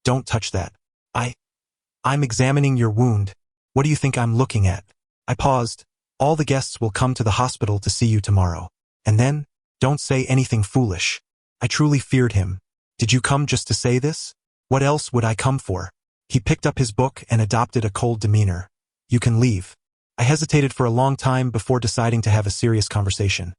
Don't touch that. I'm examining your wound. What do you think I'm looking at? I paused. All the guests will come to the hospital to see you tomorrow. And then, don't say anything foolish. I truly feared him. Did you come just to say this? What else would I come for? He picked up his book and adopted a cold demeanor. You can leave. I hesitated for a long time before deciding to have a serious conversation.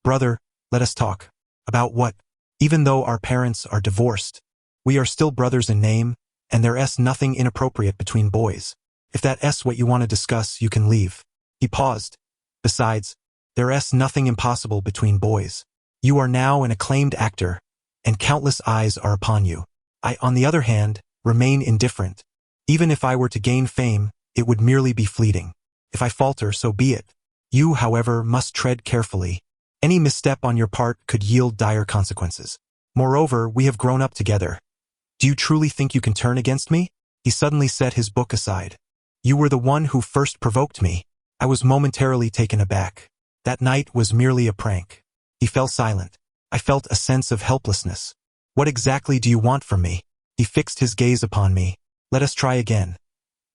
Brother, let us talk. About what? Even though our parents are divorced, we are still brothers in name, and there's nothing inappropriate between boys. If that's what you want to discuss, you can leave. He paused. Besides, there's nothing impossible between boys. You are now an acclaimed actor, and countless eyes are upon you. I, on the other hand, remain indifferent. Even if I were to gain fame, it would merely be fleeting. If I falter, so be it. You, however, must tread carefully. Any misstep on your part could yield dire consequences. Moreover, we have grown up together. Do you truly think you can turn against me? He suddenly set his book aside. You were the one who first provoked me. I was momentarily taken aback. That night was merely a prank. He fell silent. I felt a sense of helplessness. What exactly do you want from me? He fixed his gaze upon me. Let us try again.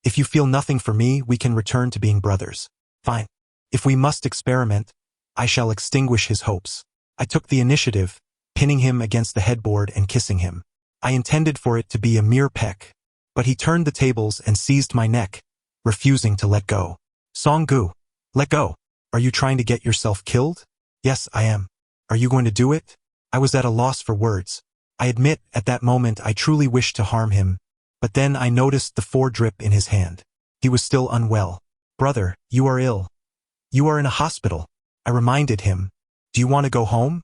If you feel nothing for me, we can return to being brothers. Fine. If we must experiment, I shall extinguish his hopes. I took the initiative, pinning him against the headboard and kissing him. I intended for it to be a mere peck, but he turned the tables and seized my neck, refusing to let go. Song-gu, let go. Are you trying to get yourself killed? Yes, I am. Are you going to do it? I was at a loss for words. I admit, at that moment I truly wished to harm him, but then I noticed the drip in his hand. He was still unwell. Brother, you are ill. You are in a hospital. I reminded him. Do you want to go home?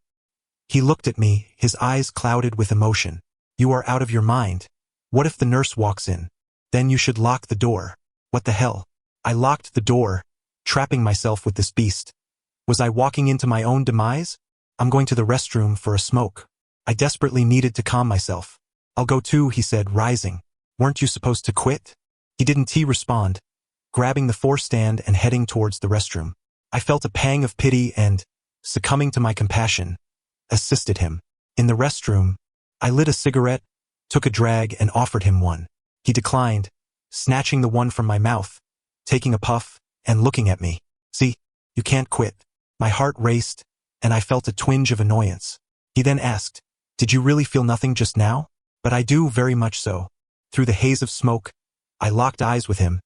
He looked at me, his eyes clouded with emotion. You are out of your mind. What if the nurse walks in? Then you should lock the door. What the hell? I locked the door, trapping myself with this beast. Was I walking into my own demise? I'm going to the restroom for a smoke. I desperately needed to calm myself. I'll go too, he said, rising. Weren't you supposed to quit? He didn't respond, grabbing the stand and heading towards the restroom. I felt a pang of pity and, succumbing to my compassion, assisted him. In the restroom, I lit a cigarette, took a drag and offered him one. He declined, snatching the one from my mouth, taking a puff, and looking at me. See, you can't quit. My heart raced, and I felt a twinge of annoyance. He then asked, did you really feel nothing just now? But I do, very much so. Through the haze of smoke, I locked eyes with him,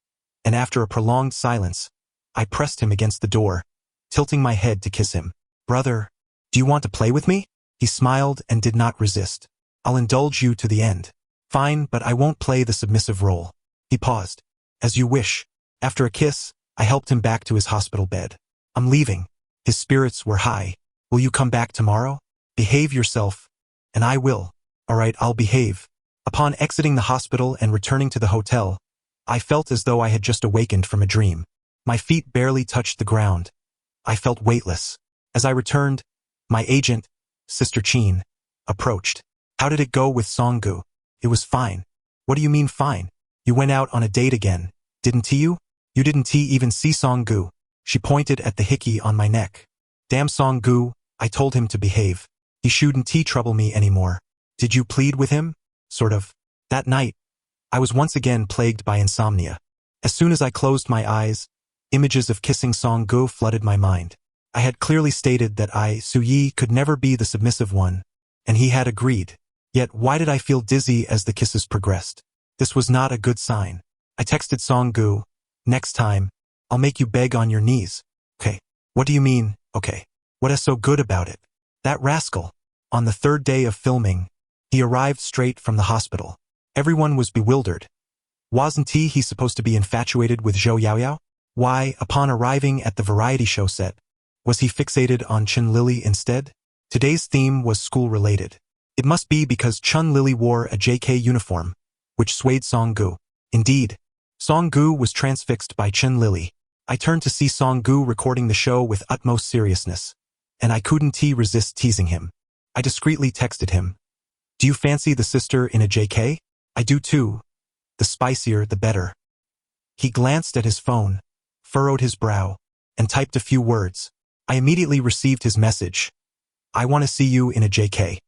and after a prolonged silence, I pressed him against the door, tilting my head to kiss him. Brother, do you want to play with me? He smiled and did not resist. I'll indulge you to the end. Fine, but I won't play the submissive role. He paused. As you wish. After a kiss, I helped him back to his hospital bed. I'm leaving. His spirits were high. Will you come back tomorrow? Behave yourself. And I will. All right, I'll behave. Upon exiting the hospital and returning to the hotel, I felt as though I had just awakened from a dream. My feet barely touched the ground. I felt weightless. As I returned, my agent, Sister Chin, approached. How did it go with Song-gu? It was fine. What do you mean fine? You went out on a date again, didn't you? You didn't even see Song-gu. She pointed at the hickey on my neck. Damn Song-gu, I told him to behave. He shouldn't trouble me anymore. Did you plead with him? Sort of. That night, I was once again plagued by insomnia. As soon as I closed my eyes, images of kissing Song-gu flooded my mind. I had clearly stated that I, Su-yi, could never be the submissive one, and he had agreed. Yet why did I feel dizzy as the kisses progressed? This was not a good sign. I texted Song-gu, next time, I'll make you beg on your knees. Okay. What do you mean, okay? What is so good about it? That rascal. On the third day of filming, he arrived straight from the hospital. Everyone was bewildered. Wasn't he supposed to be infatuated with Zhou Yaoyao? Why, upon arriving at the variety show set, was he fixated on Chun Lily instead? Today's theme was school-related. It must be because Chun Lily wore a JK uniform, which swayed Song-gu. Indeed, Song-gu was transfixed by Chun Lily. I turned to see Song-gu recording the show with utmost seriousness, and I couldn't resist teasing him. I discreetly texted him, "Do you fancy the sister in a JK? I do too. The spicier, the better." He glanced at his phone, furrowed his brow, and typed a few words. I immediately received his message. "I want to see you in a JK.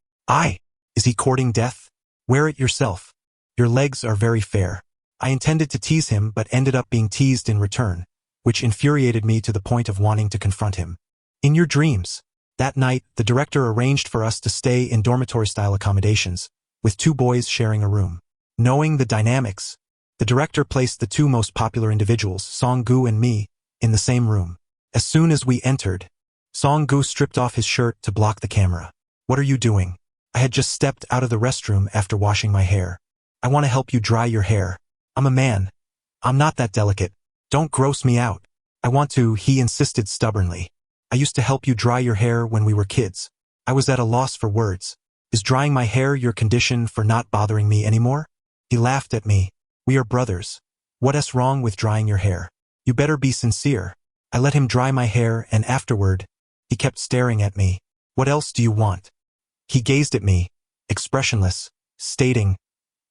Is he courting death? Wear it yourself. Your legs are very fair." I intended to tease him but ended up being teased in return, which infuriated me to the point of wanting to confront him. "In your dreams." That night, the director arranged for us to stay in dormitory-style accommodations, with 2 boys sharing a room. Knowing the dynamics, the director placed the 2 most popular individuals, Song-gu and me, in the same room. As soon as we entered, Song-gu stripped off his shirt to block the camera. "What are you doing?" I had just stepped out of the restroom after washing my hair. "I want to help you dry your hair. I'm a man. I'm not that delicate. Don't gross me out." "I want to," he insisted stubbornly. "I used to help you dry your hair when we were kids." I was at a loss for words. "Is drying my hair your condition for not bothering me anymore?" He laughed at me. "We are brothers. What's wrong with drying your hair? You better be sincere." I let him dry my hair, and afterward, he kept staring at me. "What else do you want?" He gazed at me, expressionless, stating,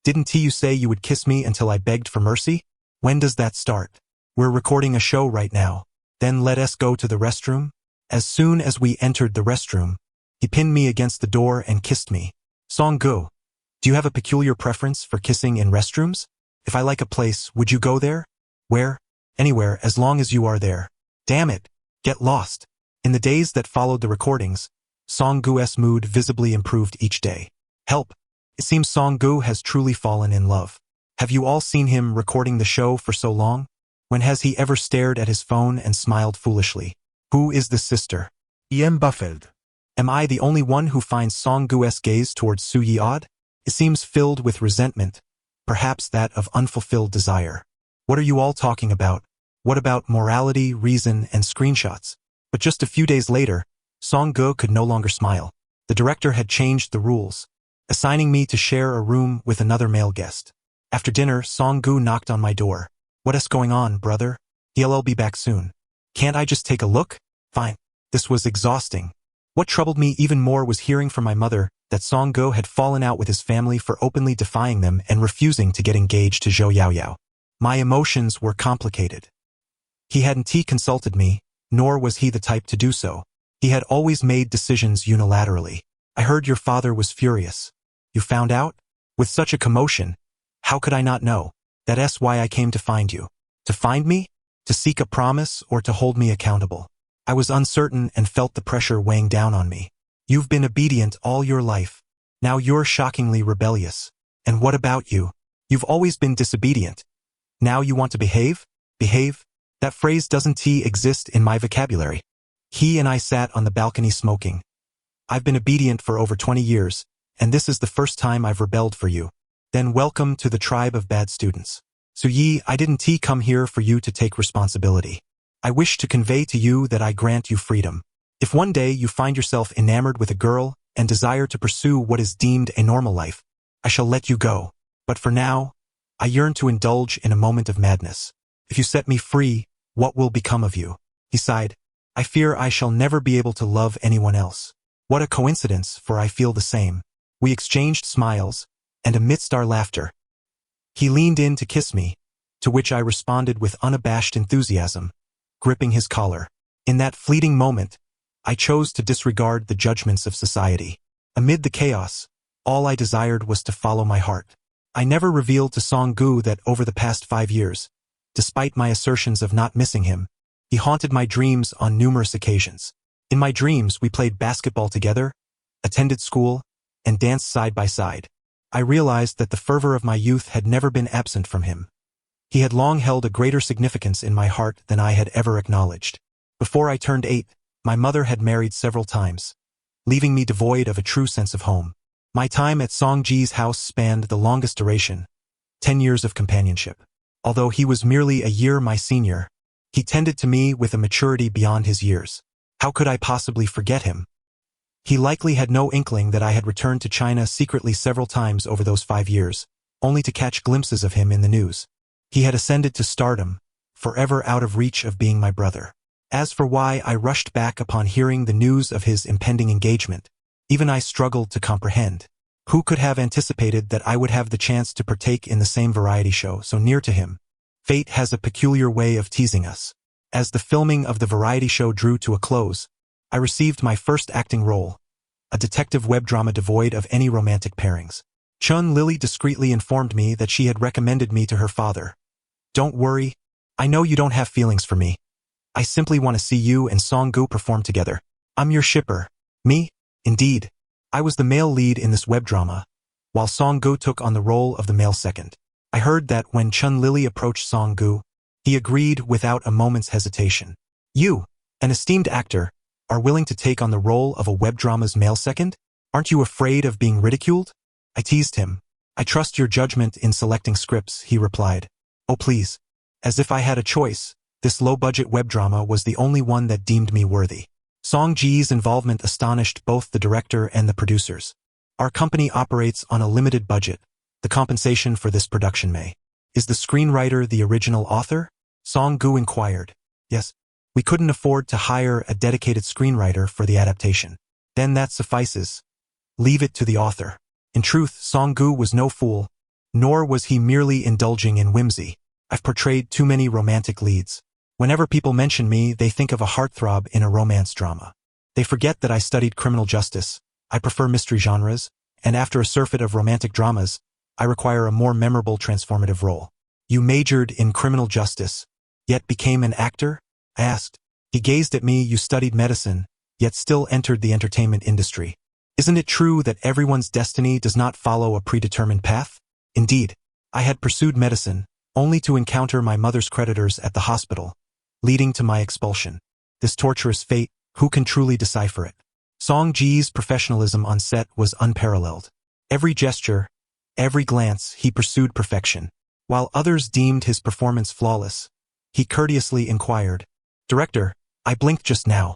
"Didn't you say you would kiss me until I begged for mercy? When does that start? We're recording a show right now. Then let us go to the restroom." As soon as we entered the restroom, he pinned me against the door and kissed me. "Song-gu, do you have a peculiar preference for kissing in restrooms? If I like a place, would you go there?" "Where?" "Anywhere, as long as you are there." "Damn it, get lost." In the days that followed the recordings, Song-gu's mood visibly improved each day. "Help. It seems Song-gu has truly fallen in love. Have you all seen him recording the show for so long? When has he ever stared at his phone and smiled foolishly? Who is the sister?" "Em baffled. Am I the only one who finds Song-gu's gaze towards Soo-yi odd? It seems filled with resentment, perhaps that of unfulfilled desire. What are you all talking about? What about morality, reason, and screenshots? But just a few days later, Song-gu could no longer smile. The director had changed the rules, assigning me to share a room with another male guest. After dinner, Song-gu knocked on my door. "What's going on, brother?" "He'll be back soon." "Can't I just take a look?" "Fine." This was exhausting. What troubled me even more was hearing from my mother that Song-gu had fallen out with his family for openly defying them and refusing to get engaged to Zhou Yaoyao. My emotions were complicated. He hadn't consulted me, nor was he the type to do so. He had always made decisions unilaterally. "I heard your father was furious. You found out?" With such a commotion, how could I not know? "That's why I came to find you." "To find me? To seek a promise or to hold me accountable?" I was uncertain and felt the pressure weighing down on me. "You've been obedient all your life. Now you're shockingly rebellious. And what about you? You've always been disobedient. Now you want to behave? Behave? That phrase doesn't exist in my vocabulary." He and I sat on the balcony smoking. "I've been obedient for over 20 years, and this is the first time I've rebelled for you. Then welcome to the tribe of bad students. Soo-yi, I didn't come here for you to take responsibility. I wish to convey to you that I grant you freedom. If one day you find yourself enamored with a girl and desire to pursue what is deemed a normal life, I shall let you go. But for now, I yearn to indulge in a moment of madness. If you set me free, what will become of you?" He sighed. "I fear I shall never be able to love anyone else." What a coincidence, for I feel the same. We exchanged smiles, and amidst our laughter, he leaned in to kiss me, to which I responded with unabashed enthusiasm, gripping his collar. In that fleeting moment, I chose to disregard the judgments of society. Amid the chaos, all I desired was to follow my heart. I never revealed to Song-gu that over the past 5 years, despite my assertions of not missing him, he haunted my dreams on numerous occasions. In my dreams, we played basketball together, attended school, and danced side by side. I realized that the fervor of my youth had never been absent from him. He had long held a greater significance in my heart than I had ever acknowledged. Before I turned 8, my mother had married several times, leaving me devoid of a true sense of home. My time at Song-ji's house spanned the longest duration, 10 years of companionship. Although he was merely a year my senior, he tended to me with a maturity beyond his years. How could I possibly forget him? He likely had no inkling that I had returned to China secretly several times over those 5 years, only to catch glimpses of him in the news. He had ascended to stardom, forever out of reach of being my brother. As for why I rushed back upon hearing the news of his impending engagement, even I struggled to comprehend. Who could have anticipated that I would have the chance to partake in the same variety show so near to him? Fate has a peculiar way of teasing us. As the filming of the variety show drew to a close, I received my first acting role, a detective web drama devoid of any romantic pairings. Chun Lily discreetly informed me that she had recommended me to her father. Don't worry, I know you don't have feelings for me. I simply want to see you and Song-gu perform together. I'm your shipper. Me? Indeed. I was the male lead in this web drama, while Song-gu took on the role of the male second. I heard that when Chun Lily approached Song-gu, he agreed without a moment's hesitation. You, an esteemed actor, are willing to take on the role of a web drama's male second? Aren't you afraid of being ridiculed? I teased him. I trust your judgment in selecting scripts, he replied. Oh please. As if I had a choice, this low-budget web drama was the only one that deemed me worthy. Song-ji's involvement astonished both the director and the producers. Our company operates on a limited budget. The compensation for this production may. Is the screenwriter the original author? Song-gu inquired. Yes. We couldn't afford to hire a dedicated screenwriter for the adaptation. Then that suffices. Leave it to the author. In truth, Song-gu was no fool, nor was he merely indulging in whimsy. I've portrayed too many romantic leads. Whenever people mention me, they think of a heartthrob in a romance drama. They forget that I studied criminal justice. I prefer mystery genres, and after a surfeit of romantic dramas, I require a more memorable transformative role. You majored in criminal justice, yet became an actor? I asked. He gazed at me. You studied medicine, yet still entered the entertainment industry. Isn't it true that everyone's destiny does not follow a predetermined path? Indeed, I had pursued medicine, only to encounter my mother's creditors at the hospital, leading to my expulsion. This torturous fate, who can truly decipher it? Song-ji's professionalism on set was unparalleled. Every gesture, every glance, he pursued perfection. While others deemed his performance flawless, he courteously inquired, Director, I blinked just now.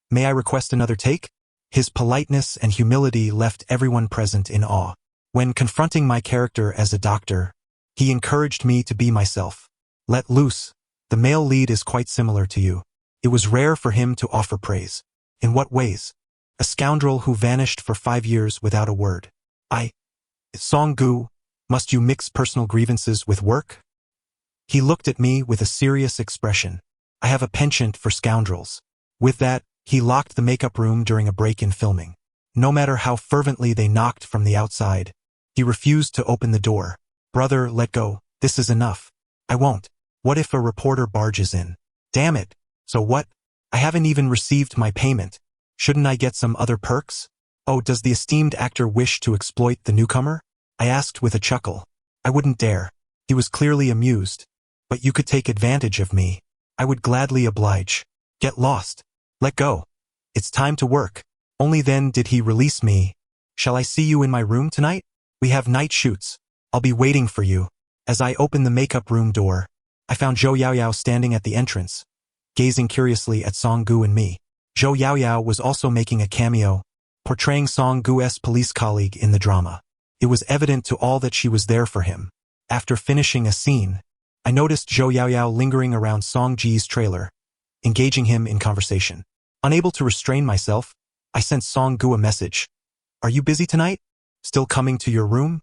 May I request another take? His politeness and humility left everyone present in awe. When confronting my character as a doctor, he encouraged me to be myself. Let loose. The male lead is quite similar to you. It was rare for him to offer praise. In what ways? A scoundrel who vanished for 5 years without a word. Song-gu, must you mix personal grievances with work? He looked at me with a serious expression. I have a penchant for scoundrels. With that, he locked the makeup room during a break in filming. No matter how fervently they knocked from the outside, he refused to open the door. Brother, let go. This is enough. I won't. What if a reporter barges in? Damn it. So what? I haven't even received my payment. Shouldn't I get some other perks? Oh, does the esteemed actor wish to exploit the newcomer? I asked with a chuckle. I wouldn't dare. He was clearly amused. But you could take advantage of me. I would gladly oblige. Get lost. Let go. It's time to work. Only then did he release me. Shall I see you in my room tonight? We have night shoots. I'll be waiting for you. As I opened the makeup room door, I found Zhou Yaoyao standing at the entrance, gazing curiously at Song-gu and me. Zhou Yaoyao was also making a cameo, portraying Song-gu's police colleague in the drama. It was evident to all that she was there for him. After finishing a scene, I noticed Zhou Yaoyao lingering around Song-ji's trailer, engaging him in conversation. Unable to restrain myself, I sent Song-gu a message. Are you busy tonight? Still coming to your room?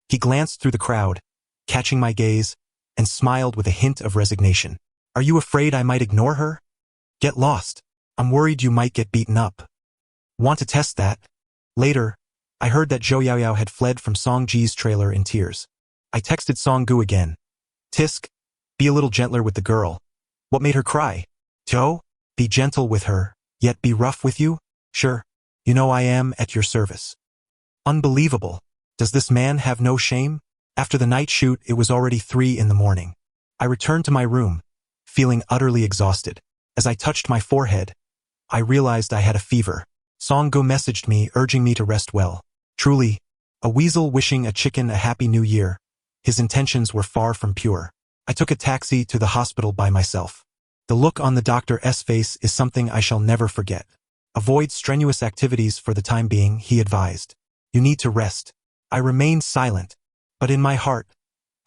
He glanced through the crowd, catching my gaze, and smiled with a hint of resignation. Are you afraid I might ignore her? Get lost. I'm worried you might get beaten up. Want to test that? Later, I heard that Zhou Yaoyao had fled from Song-ji's trailer in tears. I texted Song-gu again. Tisk, be a little gentler with the girl. What made her cry? Zhou, be gentle with her, yet be rough with you? Sure. You know I am at your service. Unbelievable. Does this man have no shame? After the night shoot, it was already 3 in the morning. I returned to my room, feeling utterly exhausted. As I touched my forehead, I realized I had a fever. Song-gu messaged me, urging me to rest well. Truly, a weasel wishing a chicken a happy new year. His intentions were far from pure. I took a taxi to the hospital by myself. The look on the doctor's face is something I shall never forget. Avoid strenuous activities for the time being, he advised. You need to rest. I remained silent, but in my heart,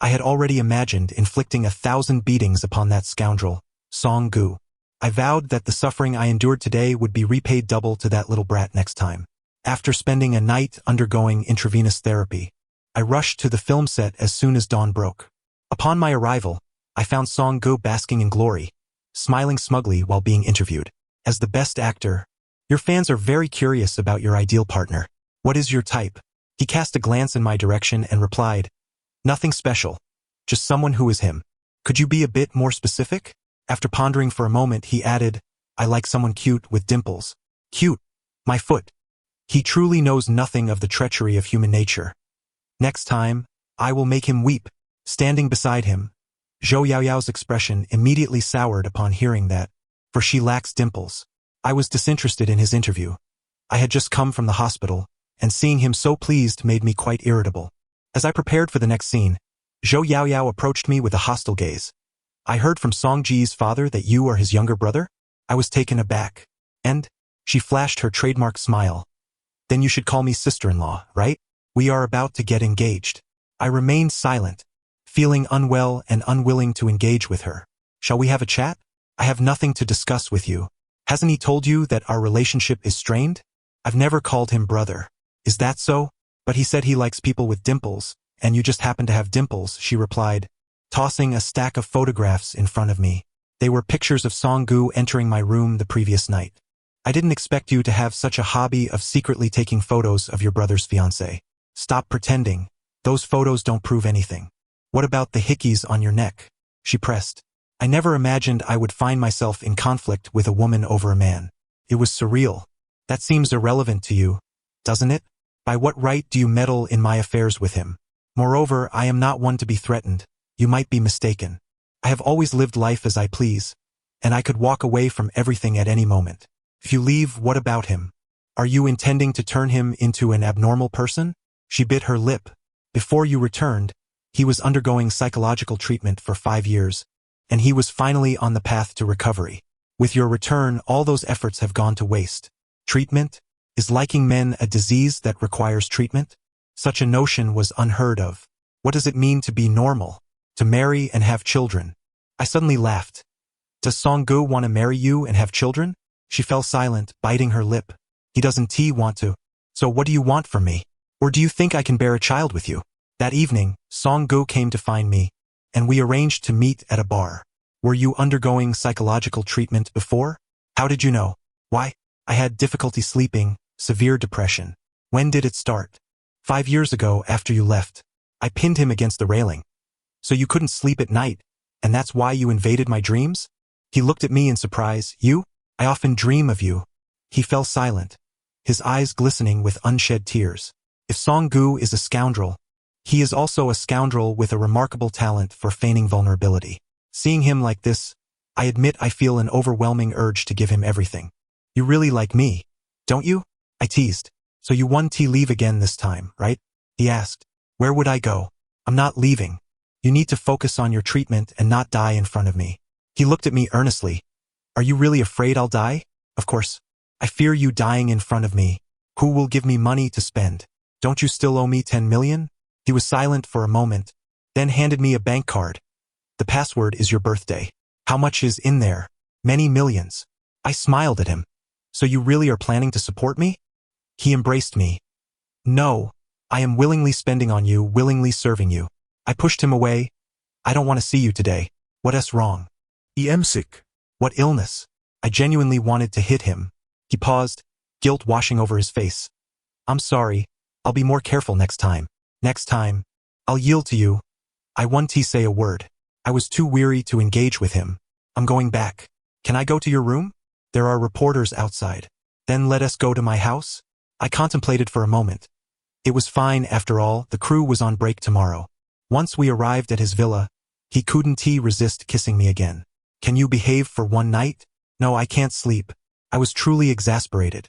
I had already imagined inflicting 1,000 beatings upon that scoundrel, Song-gu. I vowed that the suffering I endured today would be repaid double to that little brat next time. After spending a night undergoing intravenous therapy, I rushed to the film set as soon as dawn broke. Upon my arrival, I found Song-gu basking in glory, smiling smugly while being interviewed. As the best actor, your fans are very curious about your ideal partner. What is your type? He cast a glance in my direction and replied, nothing special, just someone who is him. Could you be a bit more specific? After pondering for a moment, he added, I like someone cute with dimples. Cute? My foot. He truly knows nothing of the treachery of human nature. Next time, I will make him weep. Standing beside him, Zhou Yaoyao's expression immediately soured upon hearing that, for she lacks dimples. I was disinterested in his interview. I had just come from the hospital, and seeing him so pleased made me quite irritable. As I prepared for the next scene, Zhou Yaoyao approached me with a hostile gaze. I heard from Song-ji's father that you are his younger brother? I was taken aback. And? She flashed her trademark smile. Then you should call me sister-in-law, right? We are about to get engaged. I remained silent, feeling unwell and unwilling to engage with her. Shall we have a chat? I have nothing to discuss with you. Hasn't he told you that our relationship is strained? I've never called him brother. Is that so? But he said he likes people with dimples, and you just happen to have dimples, she replied, tossing a stack of photographs in front of me. They were pictures of Song-gu entering my room the previous night. I didn't expect you to have such a hobby of secretly taking photos of your brother's fiancé. Stop pretending. Those photos don't prove anything. What about the hickeys on your neck? She pressed. I never imagined I would find myself in conflict with a woman over a man. It was surreal. That seems irrelevant to you, doesn't it? By what right do you meddle in my affairs with him? Moreover, I am not one to be threatened. You might be mistaken. I have always lived life as I please, and I could walk away from everything at any moment. If you leave, what about him? Are you intending to turn him into an abnormal person? She bit her lip. Before you returned, he was undergoing psychological treatment for 5 years, and he was finally on the path to recovery. With your return, all those efforts have gone to waste. Treatment? Is liking men a disease that requires treatment? Such a notion was unheard of. What does it mean to be normal? To marry and have children? I suddenly laughed. Does Song-gu want to marry you and have children? She fell silent, biting her lip. He doesn't want to. So what do you want from me? Or do you think I can bear a child with you? That evening, Song-gu came to find me, and we arranged to meet at a bar. Were you undergoing psychological treatment before? How did you know? Why? I had difficulty sleeping, severe depression. When did it start? 5 years ago after you left. I pinned him against the railing. So you couldn't sleep at night, and that's why you invaded my dreams? He looked at me in surprise. You? I often dream of you. He fell silent, his eyes glistening with unshed tears. If Song-gu is a scoundrel, he is also a scoundrel with a remarkable talent for feigning vulnerability. Seeing him like this, I admit I feel an overwhelming urge to give him everything. You really like me, don't you? I teased. So you won leave again this time, right? He asked. Where would I go? I'm not leaving. You need to focus on your treatment and not die in front of me. He looked at me earnestly. Are you really afraid I'll die? Of course. I fear you dying in front of me. Who will give me money to spend? Don't you still owe me 10 million? He was silent for a moment, then handed me a bank card. The password is your birthday. How much is in there? Many millions. I smiled at him. So you really are planning to support me? He embraced me. No, I am willingly spending on you, willingly serving you. I pushed him away. I don't want to see you today. What's wrong? I am sick. What illness? I genuinely wanted to hit him. He paused, guilt washing over his face. I'm sorry. I'll be more careful next time. Next time, I'll yield to you. I won't say a word. I was too weary to engage with him. I'm going back. Can I go to your room? There are reporters outside. Then let us go to my house? I contemplated for a moment. It was fine after all, the crew was on break tomorrow. Once we arrived at his villa, he couldn't resist kissing me again. Can you behave for one night? No, I can't sleep. I was truly exasperated.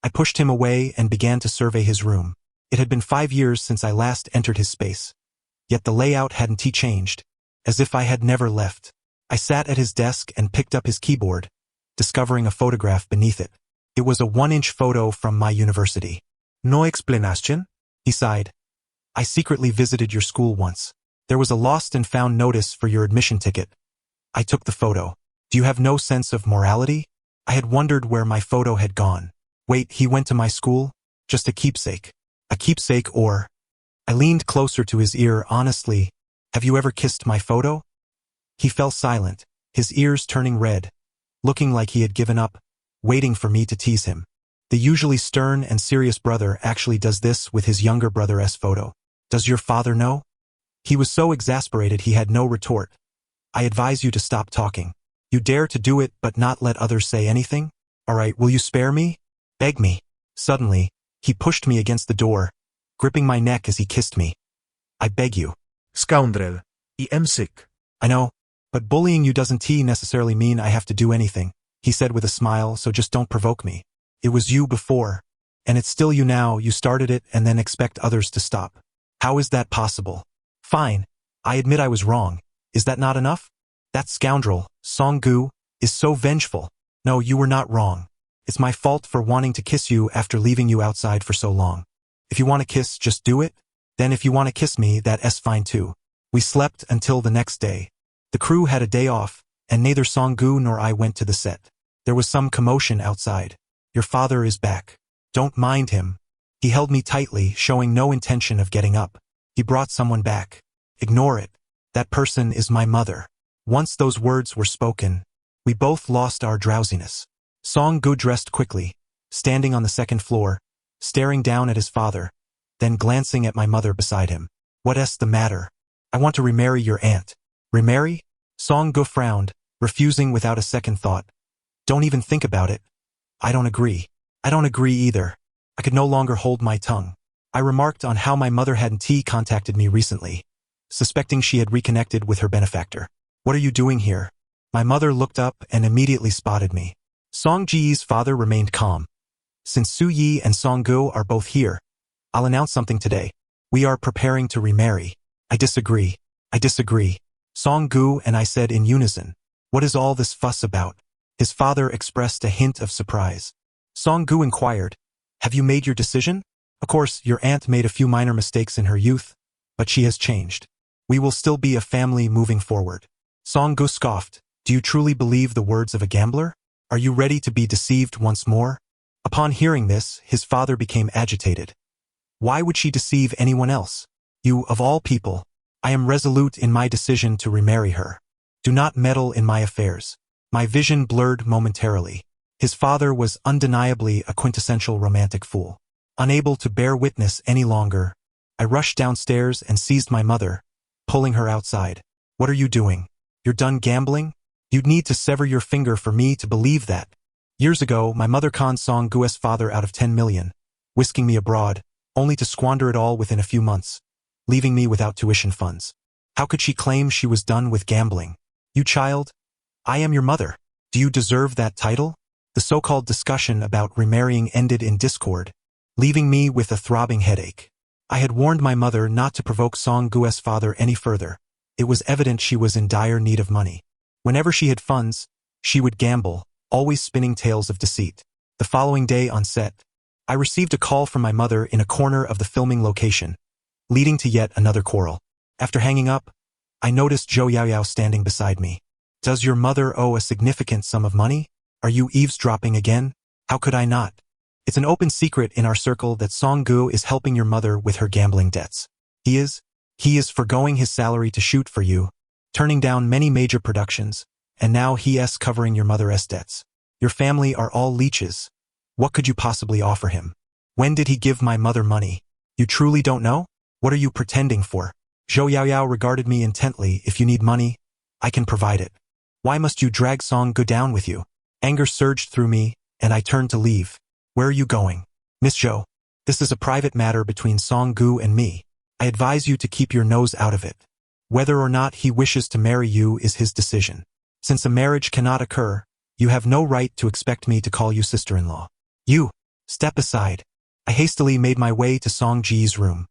I pushed him away and began to survey his room. It had been 5 years since I last entered his space. Yet the layout hadn't changed, as if I had never left. I sat at his desk and picked up his keyboard, discovering a photograph beneath it. It was a 1-inch photo from my university. No explanation? He sighed. I secretly visited your school once. There was a lost and found notice for your admission ticket. I took the photo. Do you have no sense of morality? I had wondered where my photo had gone. Wait, he went to my school? Just a keepsake. A keepsake or... I leaned closer to his ear. Honestly, have you ever kissed my photo? He fell silent, his ears turning red, looking like he had given up, waiting for me to tease him. The usually stern and serious brother actually does this with his younger brother's photo. Does your father know? He was so exasperated he had no retort. I advise you to stop talking. You dare to do it but not let others say anything? All right, will you spare me? Beg me. Suddenly, he pushed me against the door, gripping my neck as he kissed me. I beg you. Scoundrel. I am sick. I know, but bullying you doesn't necessarily mean I have to do anything, he said with a smile, so just don't provoke me. It was you before, and it's still you now. You started it and then expect others to stop. How is that possible? Fine, I admit I was wrong. Is that not enough? That scoundrel, Song-gu, is so vengeful. No, you were not wrong. It's my fault for wanting to kiss you after leaving you outside for so long. If you want to kiss, just do it. Then if you want to kiss me, that's fine too. We slept until the next day. The crew had a day off, and neither Song-gu nor I went to the set. There was some commotion outside. Your father is back. Don't mind him. He held me tightly, showing no intention of getting up. He brought someone back. Ignore it. That person is my mother. Once those words were spoken, we both lost our drowsiness. Song-gu dressed quickly, standing on the second floor, staring down at his father, then glancing at my mother beside him. What's the matter? I want to remarry your aunt. Remarry? Song-gu frowned, refusing without a second thought. Don't even think about it. I don't agree. I don't agree either. I could no longer hold my tongue. I remarked on how my mother hadn't contacted me recently, suspecting she had reconnected with her benefactor. What are you doing here? My mother looked up and immediately spotted me. Song-ji's father remained calm. Since Su-yi and Song-gu are both here, I'll announce something today. We are preparing to remarry. I disagree. I disagree. Song-gu and I said in unison. What is all this fuss about? His father expressed a hint of surprise. Song-gu inquired, have you made your decision? Of course, your aunt made a few minor mistakes in her youth, but she has changed. We will still be a family moving forward. Song-gu scoffed. Do you truly believe the words of a gambler? Are you ready to be deceived once more? Upon hearing this, his father became agitated. Why would she deceive anyone else? You, of all people. I am resolute in my decision to remarry her. Do not meddle in my affairs. My vision blurred momentarily. His father was undeniably a quintessential romantic fool. Unable to bear witness any longer, I rushed downstairs and seized my mother, pulling her outside. What are you doing? You're done gambling? You'd need to sever your finger for me to believe that. Years ago, my mother conned Song-gu's father out of 10 million, whisking me abroad, only to squander it all within a few months, leaving me without tuition funds. How could she claim she was done with gambling? You child, I am your mother. Do you deserve that title? The so-called discussion about remarrying ended in discord, leaving me with a throbbing headache. I had warned my mother not to provoke Song-gu's father any further. It was evident she was in dire need of money. Whenever she had funds, she would gamble, always spinning tales of deceit. The following day on set, I received a call from my mother in a corner of the filming location, leading to yet another quarrel. After hanging up, I noticed Yaoi standing beside me. Does your mother owe a significant sum of money? Are you eavesdropping again? How could I not? It's an open secret in our circle that Song-gu is helping your mother with her gambling debts. He is forgoing his salary to shoot for you, turning down many major productions, and now he's covering your mother's debts. Your family are all leeches. What could you possibly offer him? When did he give my mother money? You truly don't know? What are you pretending for? Zhou Yaoyao regarded me intently. If you need money, I can provide it. Why must you drag Song-gu down with you? Anger surged through me, and I turned to leave. Where are you going? Miss Zhou, this is a private matter between Song-gu and me. I advise you to keep your nose out of it. Whether or not he wishes to marry you is his decision. Since a marriage cannot occur, you have no right to expect me to call you sister-in-law. You, step aside. I hastily made my way to Song-ji's room.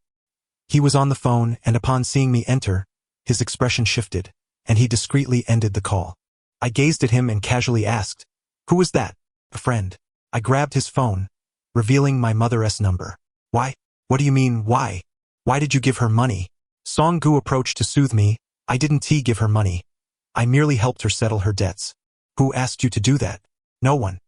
He was on the phone, and upon seeing me enter, his expression shifted, and he discreetly ended the call. I gazed at him and casually asked, "Who was that?" "A friend." I grabbed his phone, revealing my mother's number. "Why? What do you mean, why? Why did you give her money?" Song-gu approached to soothe me. I didn't give her money. I merely helped her settle her debts. Who asked you to do that? No one.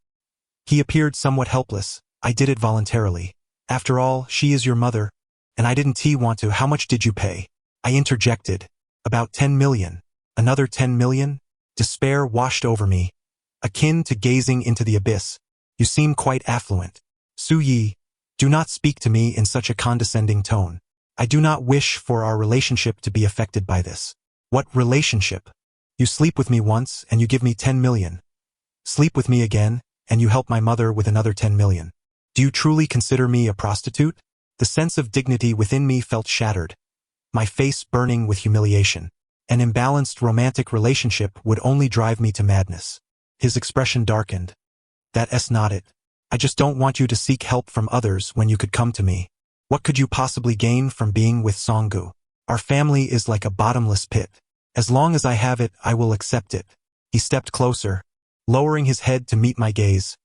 He appeared somewhat helpless. I did it voluntarily. After all, she is your mother, and I didn't want to. How much did you pay? I interjected. About 10 million. Another 10 million? Despair washed over me, akin to gazing into the abyss. You seem quite affluent. Su Yi, do not speak to me in such a condescending tone. I do not wish for our relationship to be affected by this. What relationship? You sleep with me once and you give me 10 million. Sleep with me again, and you help my mother with another 10 million. Do you truly consider me a prostitute? The sense of dignity within me felt shattered, my face burning with humiliation. An imbalanced romantic relationship would only drive me to madness. His expression darkened. That's not it. I just don't want you to seek help from others when you could come to me. What could you possibly gain from being with Song-gu? Our family is like a bottomless pit. As long as I have it, I will accept it. He stepped closer, lowering his head to meet my gaze.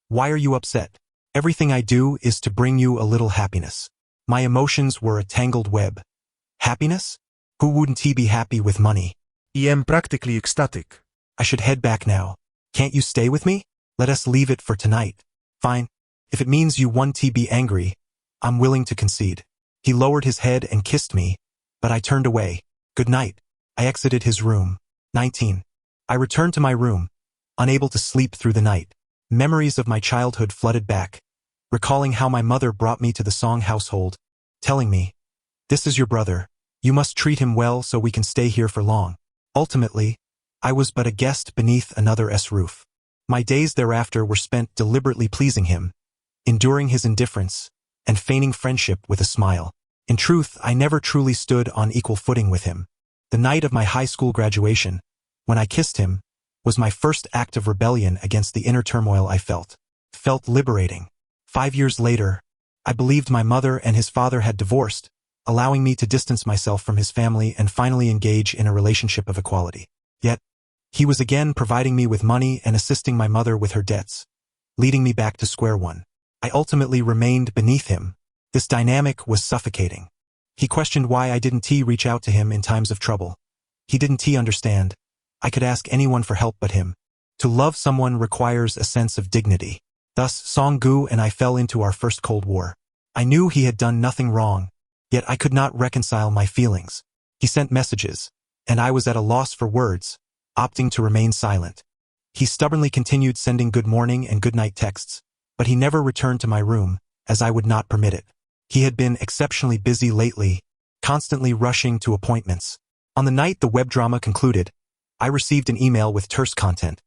Why are you upset? Everything I do is to bring you a little happiness. My emotions were a tangled web. Happiness? Who wouldn't be happy with money? I am practically ecstatic. I should head back now. Can't you stay with me? Let us leave it for tonight. Fine. If it means you want to be angry, I'm willing to concede. He lowered his head and kissed me, but I turned away. Good night. I exited his room. 19. I returned to my room, unable to sleep through the night. Memories of my childhood flooded back, recalling how my mother brought me to the Song household, telling me, "This is your brother. You must treat him well so we can stay here for long." Ultimately, I was but a guest beneath another's roof. My days thereafter were spent deliberately pleasing him, enduring his indifference, and feigning friendship with a smile. In truth, I never truly stood on equal footing with him. The night of my high school graduation, when I kissed him, was my first act of rebellion against the inner turmoil I felt. It felt liberating. 5 years later, I believed my mother and his father had divorced, allowing me to distance myself from his family and finally engage in a relationship of equality. Yet, he was again providing me with money and assisting my mother with her debts, leading me back to square one. I ultimately remained beneath him. This dynamic was suffocating. He questioned why I didn't reach out to him in times of trouble. He didn't understand. I could ask anyone for help but him. To love someone requires a sense of dignity. Thus, Song-gu and I fell into our first Cold War. I knew he had done nothing wrong, yet I could not reconcile my feelings. He sent messages, and I was at a loss for words, opting to remain silent. He stubbornly continued sending good morning and good night texts, but he never returned to my room, as I would not permit it. He had been exceptionally busy lately, constantly rushing to appointments. On the night the web drama concluded, I received an email with terse content.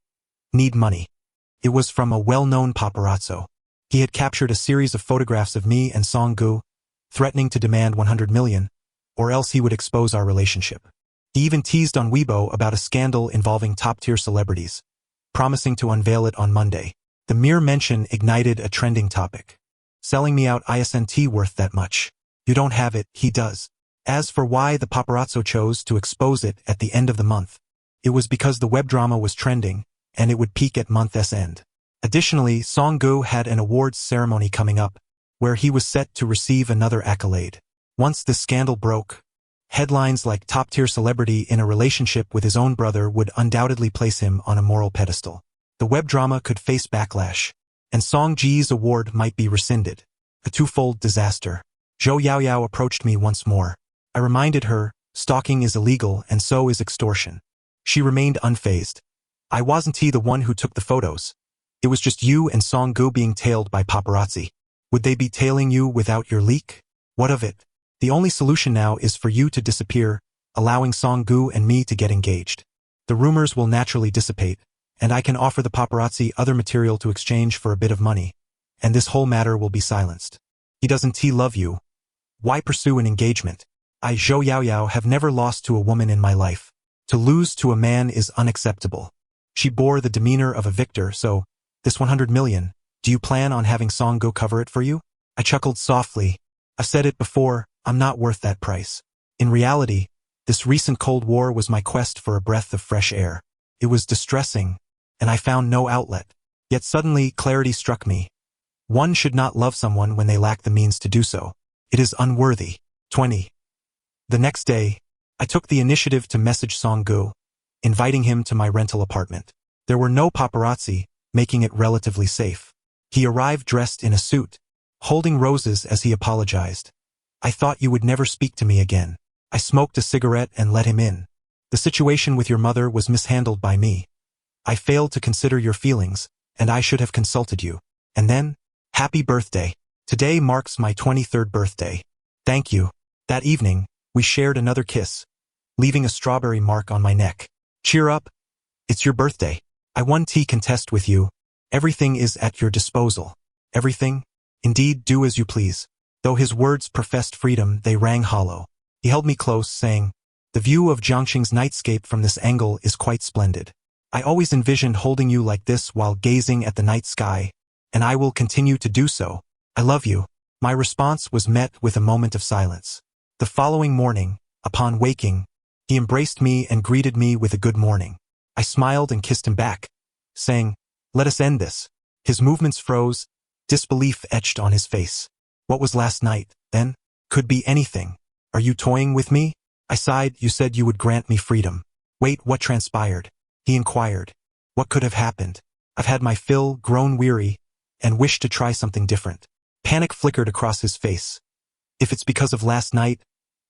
Need money. It was from a well-known paparazzo. He had captured a series of photographs of me and Song-gu, threatening to demand 100 million, or else he would expose our relationship. He even teased on Weibo about a scandal involving top-tier celebrities, promising to unveil it on Monday. The mere mention ignited a trending topic. Selling me out isn't worth that much. You don't have it, he does. As for why the paparazzo chose to expose it at the end of the month, it was because the web drama was trending, and it would peak at month's end. Additionally, Song-gu had an awards ceremony coming up, where he was set to receive another accolade. Once this scandal broke, headlines like top-tier celebrity in a relationship with his own brother would undoubtedly place him on a moral pedestal. The web drama could face backlash, and Song-ji's award might be rescinded. A twofold disaster. Zhou Yaoyao approached me once more. I reminded her, stalking is illegal and so is extortion. She remained unfazed. I wasn't the one who took the photos. It was just you and Song-gu being tailed by paparazzi. Would they be tailing you without your leak? What of it? The only solution now is for you to disappear, allowing Song-gu and me to get engaged. The rumors will naturally dissipate, and I can offer the paparazzi other material to exchange for a bit of money, and this whole matter will be silenced. He doesn't love you. Why pursue an engagement? I, Zhou Yaoyao, have never lost to a woman in my life. To lose to a man is unacceptable. She bore the demeanor of a victor, so, this 100 million, do you plan on having Song-gu cover it for you? I chuckled softly. I've said it before, I'm not worth that price. In reality, this recent Cold War was my quest for a breath of fresh air. It was distressing, and I found no outlet. Yet suddenly, clarity struck me. One should not love someone when they lack the means to do so. It is unworthy. 20. The next day, I took the initiative to message Song-gu, inviting him to my rental apartment. There were no paparazzi, making it relatively safe. He arrived dressed in a suit, holding roses as he apologized. I thought you would never speak to me again. I smoked a cigarette and let him in. The situation with your mother was mishandled by me. I failed to consider your feelings, and I should have consulted you. And then, happy birthday. Today marks my 23rd birthday. Thank you. That evening, we shared another kiss, leaving a strawberry mark on my neck. Cheer up. It's your birthday. I won tea contest with you. Everything is at your disposal. Everything? Indeed, do as you please. Though his words professed freedom, they rang hollow. He held me close, saying, the view of Jiangxing's nightscape from this angle is quite splendid. I always envisioned holding you like this while gazing at the night sky, and I will continue to do so. I love you. My response was met with a moment of silence. The following morning, upon waking, he embraced me and greeted me with a good morning. I smiled and kissed him back, saying, let us end this. His movements froze, disbelief etched on his face. What was last night, then? Could be anything. Are you toying with me? I sighed. You said you would grant me freedom. Wait, what transpired? He inquired. What could have happened? I've had my fill, grown weary, and wished to try something different. Panic flickered across his face. If it's because of last night,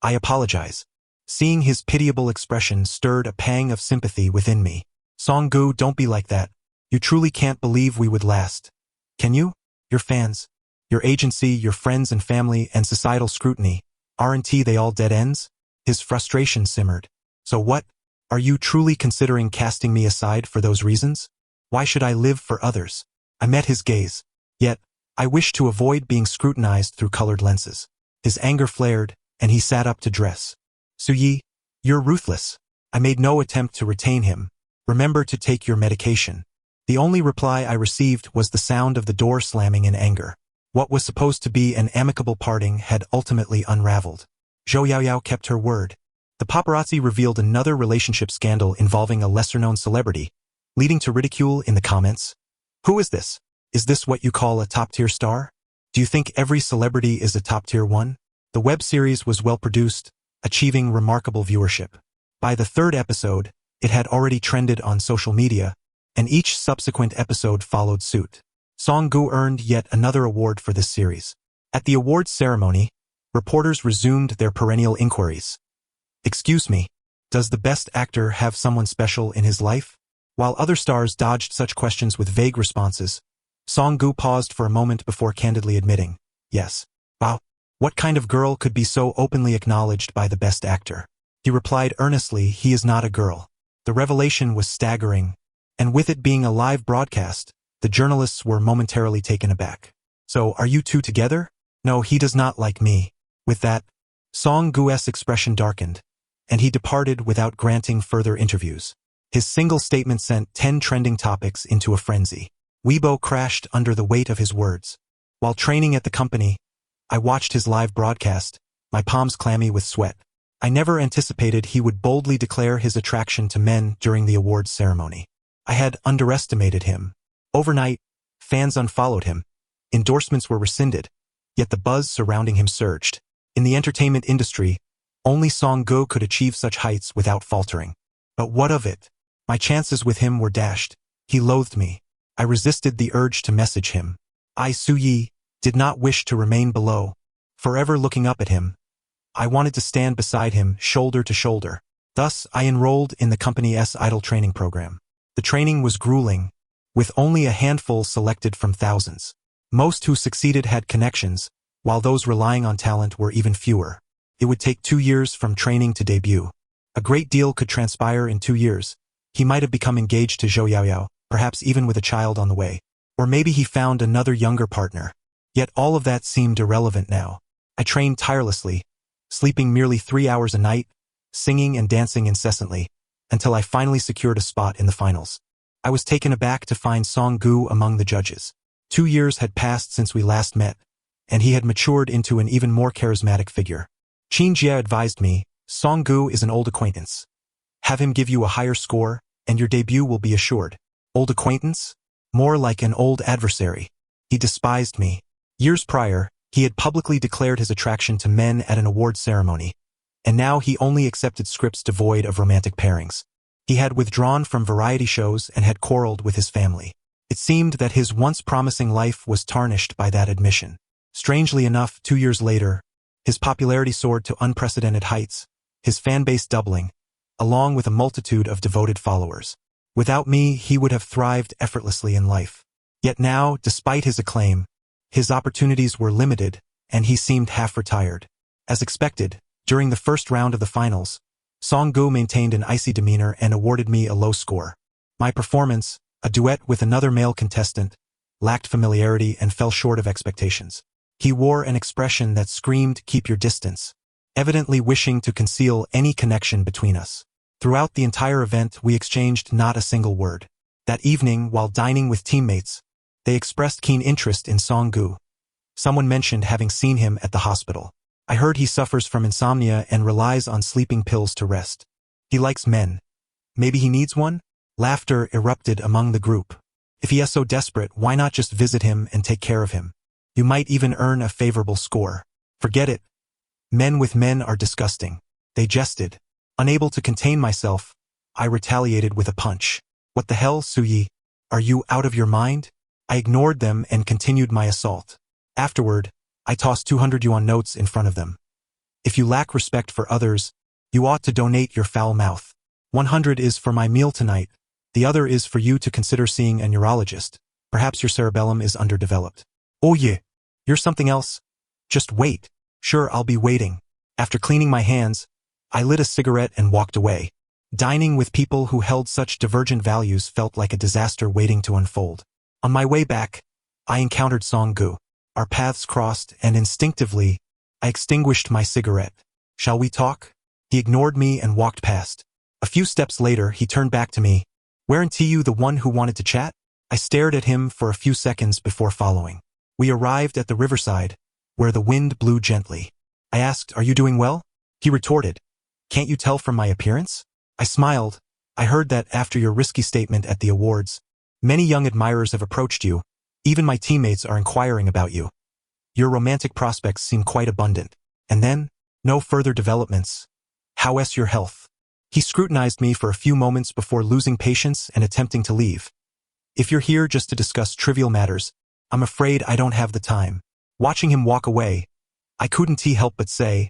I apologize. Seeing his pitiable expression stirred a pang of sympathy within me. Song-gu, don't be like that. You truly can't believe we would last. Can you? Your fans, your agency, your friends and family, and societal scrutiny, aren't they all dead ends? His frustration simmered. So what? Are you truly considering casting me aside for those reasons? Why should I live for others? I met his gaze. Yet, I wished to avoid being scrutinized through colored lenses. His anger flared, and he sat up to dress. Suyi, you're ruthless. I made no attempt to retain him. Remember to take your medication. The only reply I received was the sound of the door slamming in anger. What was supposed to be an amicable parting had ultimately unraveled. Zhou Yaoyao kept her word. The paparazzi revealed another relationship scandal involving a lesser-known celebrity, leading to ridicule in the comments. Who is this? Is this what you call a top-tier star? Do you think every celebrity is a top-tier one? The web series was well-produced, achieving remarkable viewership. By the third episode, it had already trended on social media, and each subsequent episode followed suit. Song-gu earned yet another award for this series. At the awards ceremony, reporters resumed their perennial inquiries. Excuse me, does the best actor have someone special in his life? While other stars dodged such questions with vague responses, Song-gu paused for a moment before candidly admitting, yes. Wow, what kind of girl could be so openly acknowledged by the best actor? He replied earnestly, he is not a girl. The revelation was staggering, and with it being a live broadcast, the journalists were momentarily taken aback. So, are you two together? No, he does not like me. With that, Song-gu's expression darkened, and he departed without granting further interviews. His single statement sent 10 trending topics into a frenzy. Weibo crashed under the weight of his words. While training at the company, I watched his live broadcast, my palms clammy with sweat. I never anticipated he would boldly declare his attraction to men during the awards ceremony. I had underestimated him. Overnight, fans unfollowed him. Endorsements were rescinded, yet the buzz surrounding him surged. In the entertainment industry, only Song-gu could achieve such heights without faltering. But what of it? My chances with him were dashed. He loathed me. I resisted the urge to message him. I, Suyi, did not wish to remain below, forever looking up at him. I wanted to stand beside him, shoulder to shoulder. Thus, I enrolled in the company's idol training program. The training was grueling, with only a handful selected from thousands. Most who succeeded had connections, while those relying on talent were even fewer. It would take 2 years from training to debut. A great deal could transpire in 2 years. He might have become engaged to Zhou Yaoyao, perhaps even with a child on the way. Or maybe he found another younger partner. Yet all of that seemed irrelevant now. I trained tirelessly, sleeping merely 3 hours a night, singing and dancing incessantly, until I finally secured a spot in the finals. I was taken aback to find Song-gu among the judges. 2 years had passed since we last met, and he had matured into an even more charismatic figure. Qin Jia advised me, Song-gu is an old acquaintance. Have him give you a higher score, and your debut will be assured. Old acquaintance? More like an old adversary. He despised me. Years prior, he had publicly declared his attraction to men at an awards ceremony, and now he only accepted scripts devoid of romantic pairings. He had withdrawn from variety shows and had quarreled with his family. It seemed that his once promising life was tarnished by that admission. Strangely enough, 2 years later, his popularity soared to unprecedented heights, his fan base doubling, along with a multitude of devoted followers. Without me, he would have thrived effortlessly in life. Yet now, despite his acclaim, his opportunities were limited, and he seemed half-retired. As expected, during the first round of the finals, Song-gu maintained an icy demeanor and awarded me a low score. My performance, a duet with another male contestant, lacked familiarity and fell short of expectations. He wore an expression that screamed, "Keep your distance," evidently wishing to conceal any connection between us. Throughout the entire event, we exchanged not a single word. That evening, while dining with teammates, they expressed keen interest in Song-gu. Someone mentioned having seen him at the hospital. I heard he suffers from insomnia and relies on sleeping pills to rest. He likes men. Maybe he needs one? Laughter erupted among the group. If he is so desperate, why not just visit him and take care of him? You might even earn a favorable score. Forget it. Men with men are disgusting. They jested. Unable to contain myself, I retaliated with a punch. What the hell, Suyi? Are you out of your mind? I ignored them and continued my assault. Afterward, I tossed 200 yuan notes in front of them. If you lack respect for others, you ought to donate your foul mouth. 100 is for my meal tonight. The other is for you to consider seeing a neurologist. Perhaps your cerebellum is underdeveloped. Oh yeah, you're something else. Just wait. Sure, I'll be waiting. After cleaning my hands, I lit a cigarette and walked away. Dining with people who held such divergent values felt like a disaster waiting to unfold. On my way back, I encountered Song-gu. Our paths crossed, and instinctively, I extinguished my cigarette. Shall we talk? He ignored me and walked past. A few steps later, he turned back to me. Weren't you the one who wanted to chat? I stared at him for a few seconds before following. We arrived at the riverside, where the wind blew gently. I asked, "Are you doing well?" He retorted, "Can't you tell from my appearance?" I smiled. I heard that after your risky statement at the awards, many young admirers have approached you. Even my teammates are inquiring about you. Your romantic prospects seem quite abundant. And then, no further developments. How's your health? He scrutinized me for a few moments before losing patience and attempting to leave. If you're here just to discuss trivial matters, I'm afraid I don't have the time. Watching him walk away, I couldn't help but say,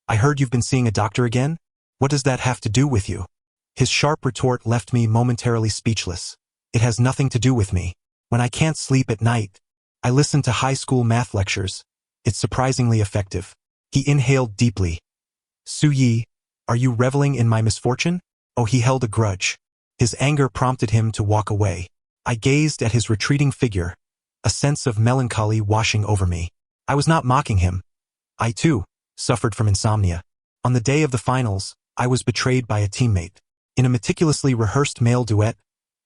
"I heard you've been seeing a doctor again? What does that have to do with you?" His sharp retort left me momentarily speechless. It has nothing to do with me. When I can't sleep at night, I listen to high school math lectures. It's surprisingly effective. He inhaled deeply. "Suyi, are you reveling in my misfortune?" Oh, he held a grudge. His anger prompted him to walk away. I gazed at his retreating figure, a sense of melancholy washing over me. I was not mocking him. I, too, suffered from insomnia. On the day of the finals, I was betrayed by a teammate. In a meticulously rehearsed male duet,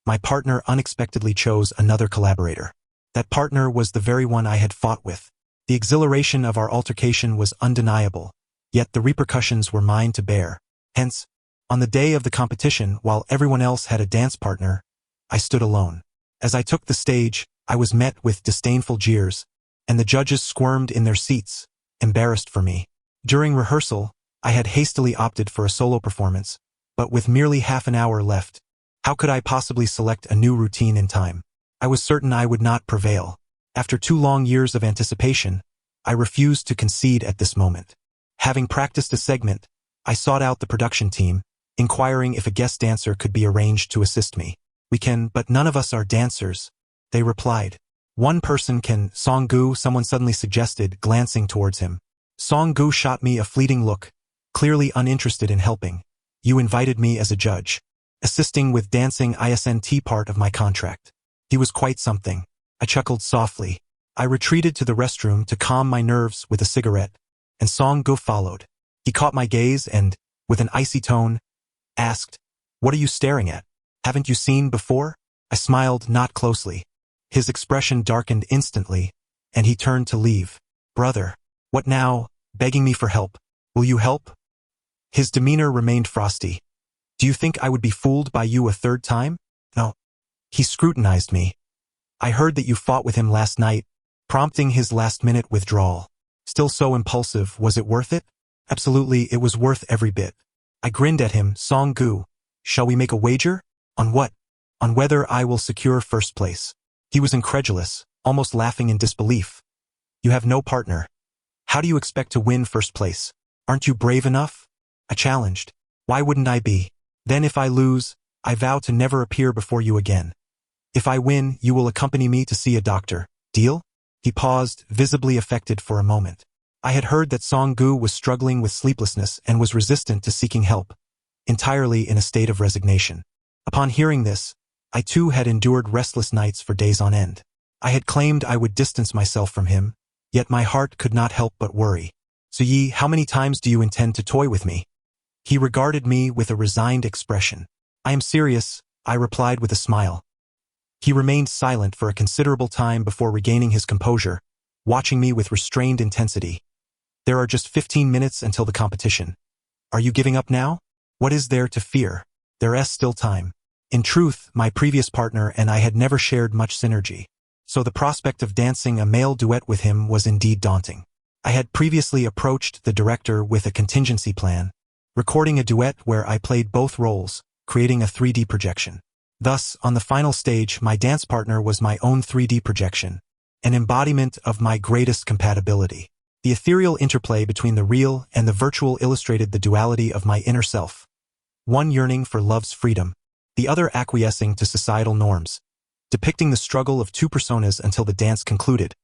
my partner unexpectedly chose another collaborator. That partner was the very one I had fought with. The exhilaration of our altercation was undeniable, yet the repercussions were mine to bear. Hence, on the day of the competition, while everyone else had a dance partner, I stood alone. As I took the stage, I was met with disdainful jeers, and the judges squirmed in their seats, embarrassed for me. During rehearsal, I had hastily opted for a solo performance, but with merely half an hour left, how could I possibly select a new routine in time? I was certain I would not prevail. After 2 long years of anticipation, I refused to concede at this moment. Having practiced a segment, I sought out the production team, inquiring if a guest dancer could be arranged to assist me. "We can, but none of us are dancers," they replied. "One person can." Song-gu, someone suddenly suggested, glancing towards him. Song-gu shot me a fleeting look, clearly uninterested in helping. "You invited me as a judge. Assisting with dancing isn't part of my contract." He was quite something. I chuckled softly. I retreated to the restroom to calm my nerves with a cigarette, and Song-gu followed. He caught my gaze and, with an icy tone, asked, "What are you staring at? Haven't you seen before?" I smiled, not closely. His expression darkened instantly, and he turned to leave. "Brother, what now?" Begging me for help. "Will you help?" His demeanor remained frosty. "Do you think I would be fooled by you a third time?" "No." He scrutinized me. "I heard that you fought with him last night," prompting his last-minute withdrawal. "Still so impulsive, was it worth it?" Absolutely, it was worth every bit. I grinned at him. Song-gu, shall we make a wager? On what? On whether I will secure first place. He was incredulous, almost laughing in disbelief. You have no partner. How do you expect to win first place? Aren't you brave enough? I challenged. Why wouldn't I be? Then if I lose, I vow to never appear before you again. If I win, you will accompany me to see a doctor. Deal? He paused, visibly affected for a moment. I had heard that Song-gu was struggling with sleeplessness and was resistant to seeking help, entirely in a state of resignation. Upon hearing this, I too had endured restless nights for days on end. I had claimed I would distance myself from him, yet my heart could not help but worry. So Yi, how many times do you intend to toy with me? He regarded me with a resigned expression. I am serious, I replied with a smile. He remained silent for a considerable time before regaining his composure, watching me with restrained intensity. There are just 15 minutes until the competition. Are you giving up now? What is there to fear? There's still time. In truth, my previous partner and I had never shared much synergy, so the prospect of dancing a male duet with him was indeed daunting. I had previously approached the director with a contingency plan, recording a duet where I played both roles, creating a 3D projection. Thus, on the final stage, my dance partner was my own 3D projection, an embodiment of my greatest compatibility. The ethereal interplay between the real and the virtual illustrated the duality of my inner self. One yearning for love's freedom, the other acquiescing to societal norms, depicting the struggle of two personas until the dance concluded.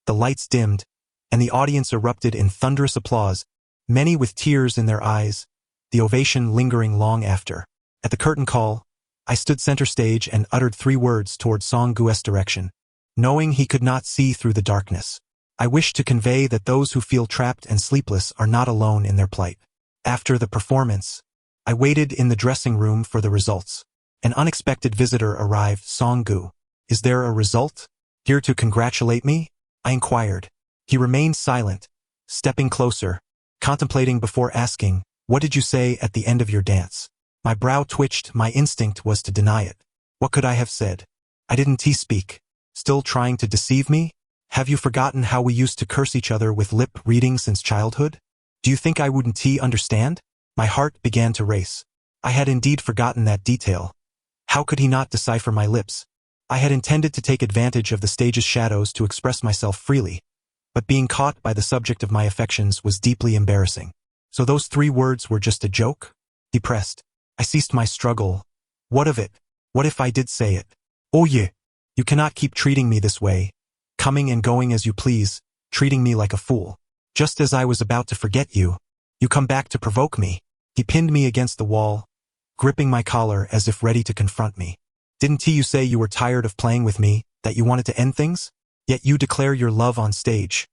The lights dimmed, and the audience erupted in thunderous applause, many with tears in their eyes, the ovation lingering long after. At the curtain call, I stood center stage and uttered 3 words toward Song-gu's direction, knowing he could not see through the darkness. I wish to convey that those who feel trapped and sleepless are not alone in their plight. After the performance, I waited in the dressing room for the results. An unexpected visitor arrived. Song-gu, is there a result? Here to congratulate me? I inquired. He remained silent, stepping closer, contemplating before asking, what did you say at the end of your dance? My brow twitched. My instinct was to deny it. What could I have said? I didn't speak. Still trying to deceive me? Have you forgotten how we used to curse each other with lip reading since childhood? Do you think I wouldn't understand? My heart began to race. I had indeed forgotten that detail. How could he not decipher my lips? I had intended to take advantage of the stage's shadows to express myself freely, but being caught by the subject of my affections was deeply embarrassing. So those 3 words were just a joke? He pressed. I ceased my struggle. What of it? What if I did say it? Oh yeah. You cannot keep treating me this way, coming and going as you please, treating me like a fool. Just as I was about to forget you, you come back to provoke me. He pinned me against the wall, gripping my collar as if ready to confront me. Didn't you say you were tired of playing with me, that you wanted to end things? Yet you declare your love on stage.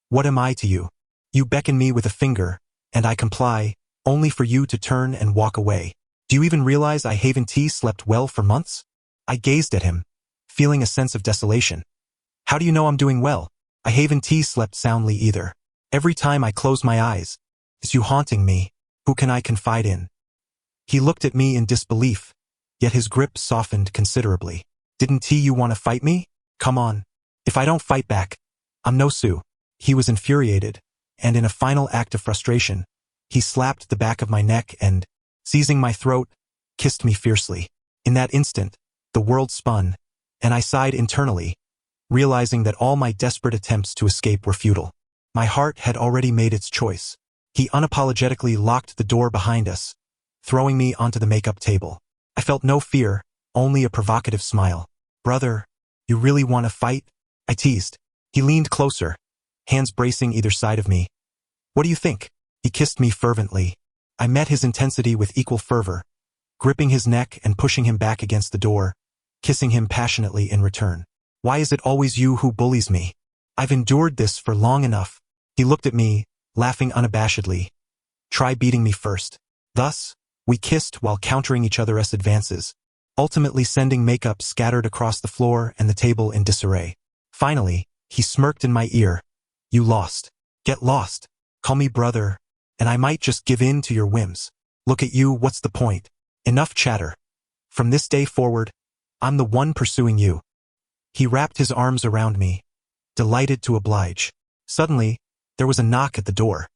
What am I to you? You beckon me with a finger, and I comply, only for you to turn and walk away. Do you even realize I haven't slept well for months? I gazed at him, feeling a sense of desolation. How do you know I'm doing well? I haven't slept soundly either. Every time I close my eyes, it's you haunting me. Who can I confide in? He looked at me in disbelief, yet his grip softened considerably. Didn't you want to fight me? Come on. If I don't fight back, I'm no Sue. He was infuriated, and in a final act of frustration, he slapped the back of my neck and, seizing my throat, kissed me fiercely. In that instant, the world spun, and I sighed internally, realizing that all my desperate attempts to escape were futile. My heart had already made its choice. He unapologetically locked the door behind us, throwing me onto the makeup table. I felt no fear, only a provocative smile. Brother, you really want to fight? I teased. He leaned closer, hands bracing either side of me. What do you think? He kissed me fervently. I met his intensity with equal fervor, gripping his neck and pushing him back against the door, kissing him passionately in return. Why is it always you who bullies me? I've endured this for long enough. He looked at me, laughing unabashedly. Try beating me first. Thus, we kissed while countering each other's advances, ultimately sending makeup scattered across the floor and the table in disarray. Finally, he smirked in my ear. You lost. Get lost. Call me brother, and I might just give in to your whims. Look at you, what's the point? Enough chatter. From this day forward, I'm the one pursuing you. He wrapped his arms around me, delighted to oblige. Suddenly, there was a knock at the door.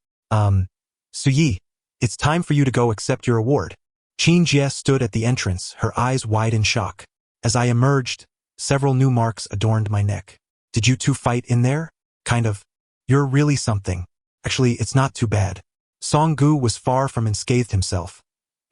Suyi, it's time for you to go accept your award. Qin Jie stood at the entrance, her eyes wide in shock. As I emerged, several new marks adorned my neck. Did you two fight in there? Kind of. You're really something. Actually, it's not too bad. Song Gu was far from unscathed himself.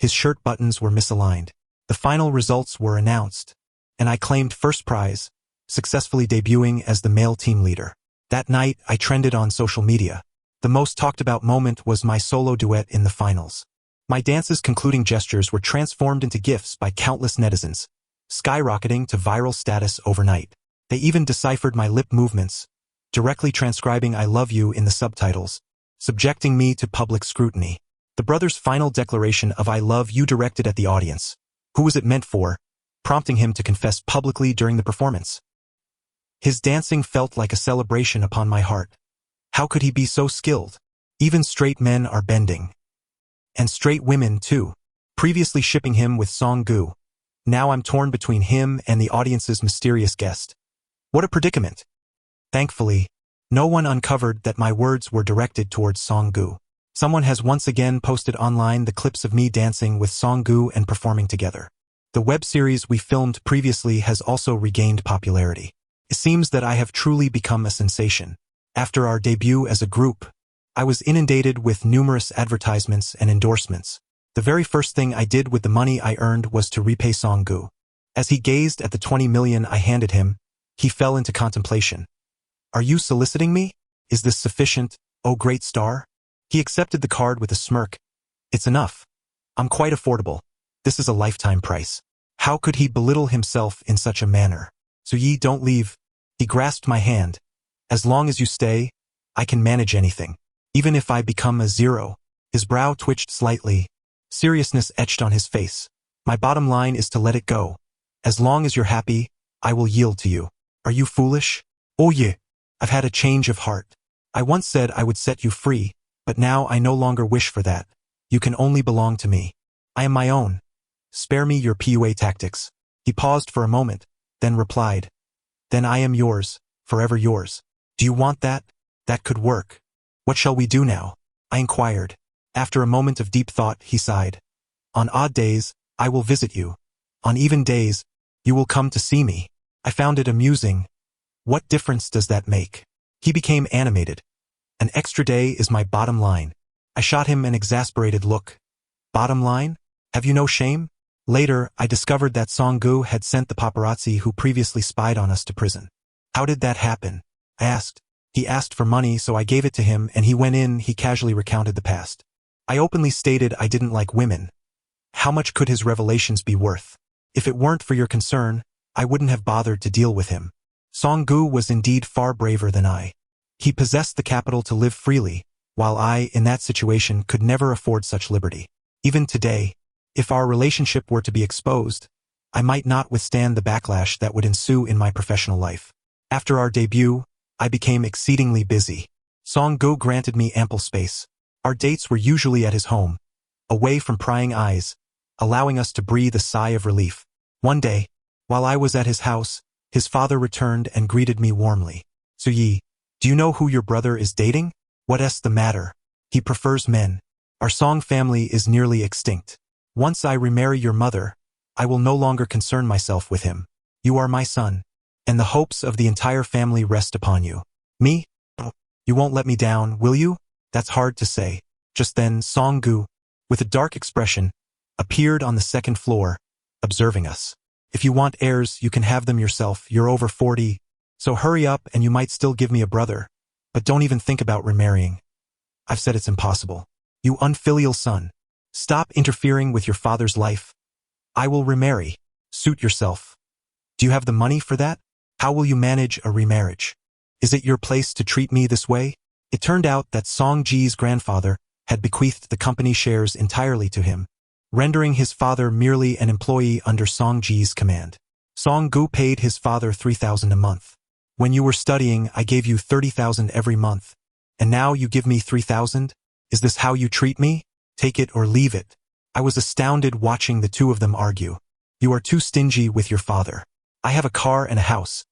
His shirt buttons were misaligned. The final results were announced, and I claimed first prize, successfully debuting as the male team leader. That night, I trended on social media. The most talked about moment was my solo duet in the finals. My dance's concluding gestures were transformed into GIFs by countless netizens, skyrocketing to viral status overnight. They even deciphered my lip movements, directly transcribing "I love you" in the subtitles, subjecting me to public scrutiny. The brother's final declaration of "I love you" directed at the audience. Who was it meant for? Prompting him to confess publicly during the performance. His dancing felt like a celebration upon my heart. How could he be so skilled? Even straight men are bending. And straight women, too. Previously shipping him with Song Gu. Now I'm torn between him and the audience's mysterious guest. What a predicament. Thankfully, no one uncovered that my words were directed towards Song Gu. Someone has once again posted online the clips of me dancing with Song Gu and performing together. The web series we filmed previously has also regained popularity. It seems that I have truly become a sensation. After our debut as a group, I was inundated with numerous advertisements and endorsements. The very first thing I did with the money I earned was to repay Song Gu. As he gazed at the 20 million I handed him, he fell into contemplation. Are you soliciting me? Is this sufficient, oh great star? He accepted the card with a smirk. It's enough. I'm quite affordable. This is a lifetime price. How could he belittle himself in such a manner? Suyi, don't leave. He grasped my hand. As long as you stay, I can manage anything. Even if I become a zero. His brow twitched slightly. Seriousness etched on his face. My bottom line is to let it go. As long as you're happy, I will yield to you. Are you foolish? Oh yeah. I've had a change of heart. I once said I would set you free, but now I no longer wish for that. You can only belong to me. I am my own. Spare me your PUA tactics. He paused for a moment, then replied. Then I am yours, forever yours. Do you want that? That could work. What shall we do now? I inquired. After a moment of deep thought, he sighed. On odd days, I will visit you. On even days, you will come to see me. I found it amusing. What difference does that make? He became animated. An extra day is my bottom line. I shot him an exasperated look. Bottom line? Have you no shame? Later, I discovered that Song Gu had sent the paparazzi who previously spied on us to prison. How did that happen? I asked. He asked for money, so I gave it to him, and he went in. He casually recounted the past. I openly stated I didn't like women. How much could his revelations be worth? If it weren't for your concern, I wouldn't have bothered to deal with him. Song Gu was indeed far braver than I. He possessed the capital to live freely, while I, in that situation, could never afford such liberty. Even today, if our relationship were to be exposed, I might not withstand the backlash that would ensue in my professional life. After our debut, I became exceedingly busy. Song Gu granted me ample space. Our dates were usually at his home, away from prying eyes, allowing us to breathe a sigh of relief. One day, while I was at his house, his father returned and greeted me warmly. Suyi, do you know who your brother is dating? What's the matter? He prefers men. Our Song family is nearly extinct. Once I remarry your mother, I will no longer concern myself with him. You are my son, and the hopes of the entire family rest upon you. Me? You won't let me down, will you? That's hard to say. Just then, Song Gu, with a dark expression, appeared on the second floor, observing us. If you want heirs, you can have them yourself. You're over 40, so hurry up and you might still give me a brother. But don't even think about remarrying. I've said it's impossible. You unfilial son. Stop interfering with your father's life. I will remarry. Suit yourself. Do you have the money for that? How will you manage a remarriage? Is it your place to treat me this way? It turned out that Song Ji's grandfather had bequeathed the company shares entirely to him, rendering his father merely an employee under Song Ji's command. Song Gu paid his father 3,000 a month. When you were studying, I gave you 30,000 every month. And now you give me 3,000? Is this how you treat me? Take it or leave it. I was astounded watching the two of them argue. You are too stingy with your father. I have a car and a house.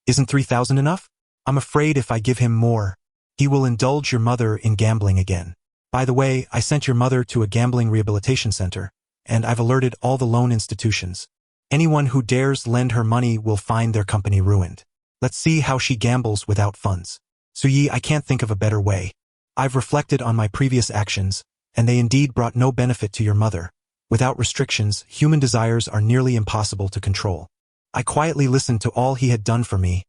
Isn't 3,000 enough? I'm afraid if I give him more, he will indulge your mother in gambling again. By the way, I sent your mother to a gambling rehabilitation center, and I've alerted all the loan institutions. Anyone who dares lend her money will find their company ruined. Let's see how she gambles without funds. Suyi, I can't think of a better way. I've reflected on my previous actions, and they indeed brought no benefit to your mother. Without restrictions, human desires are nearly impossible to control. I quietly listened to all he had done for me.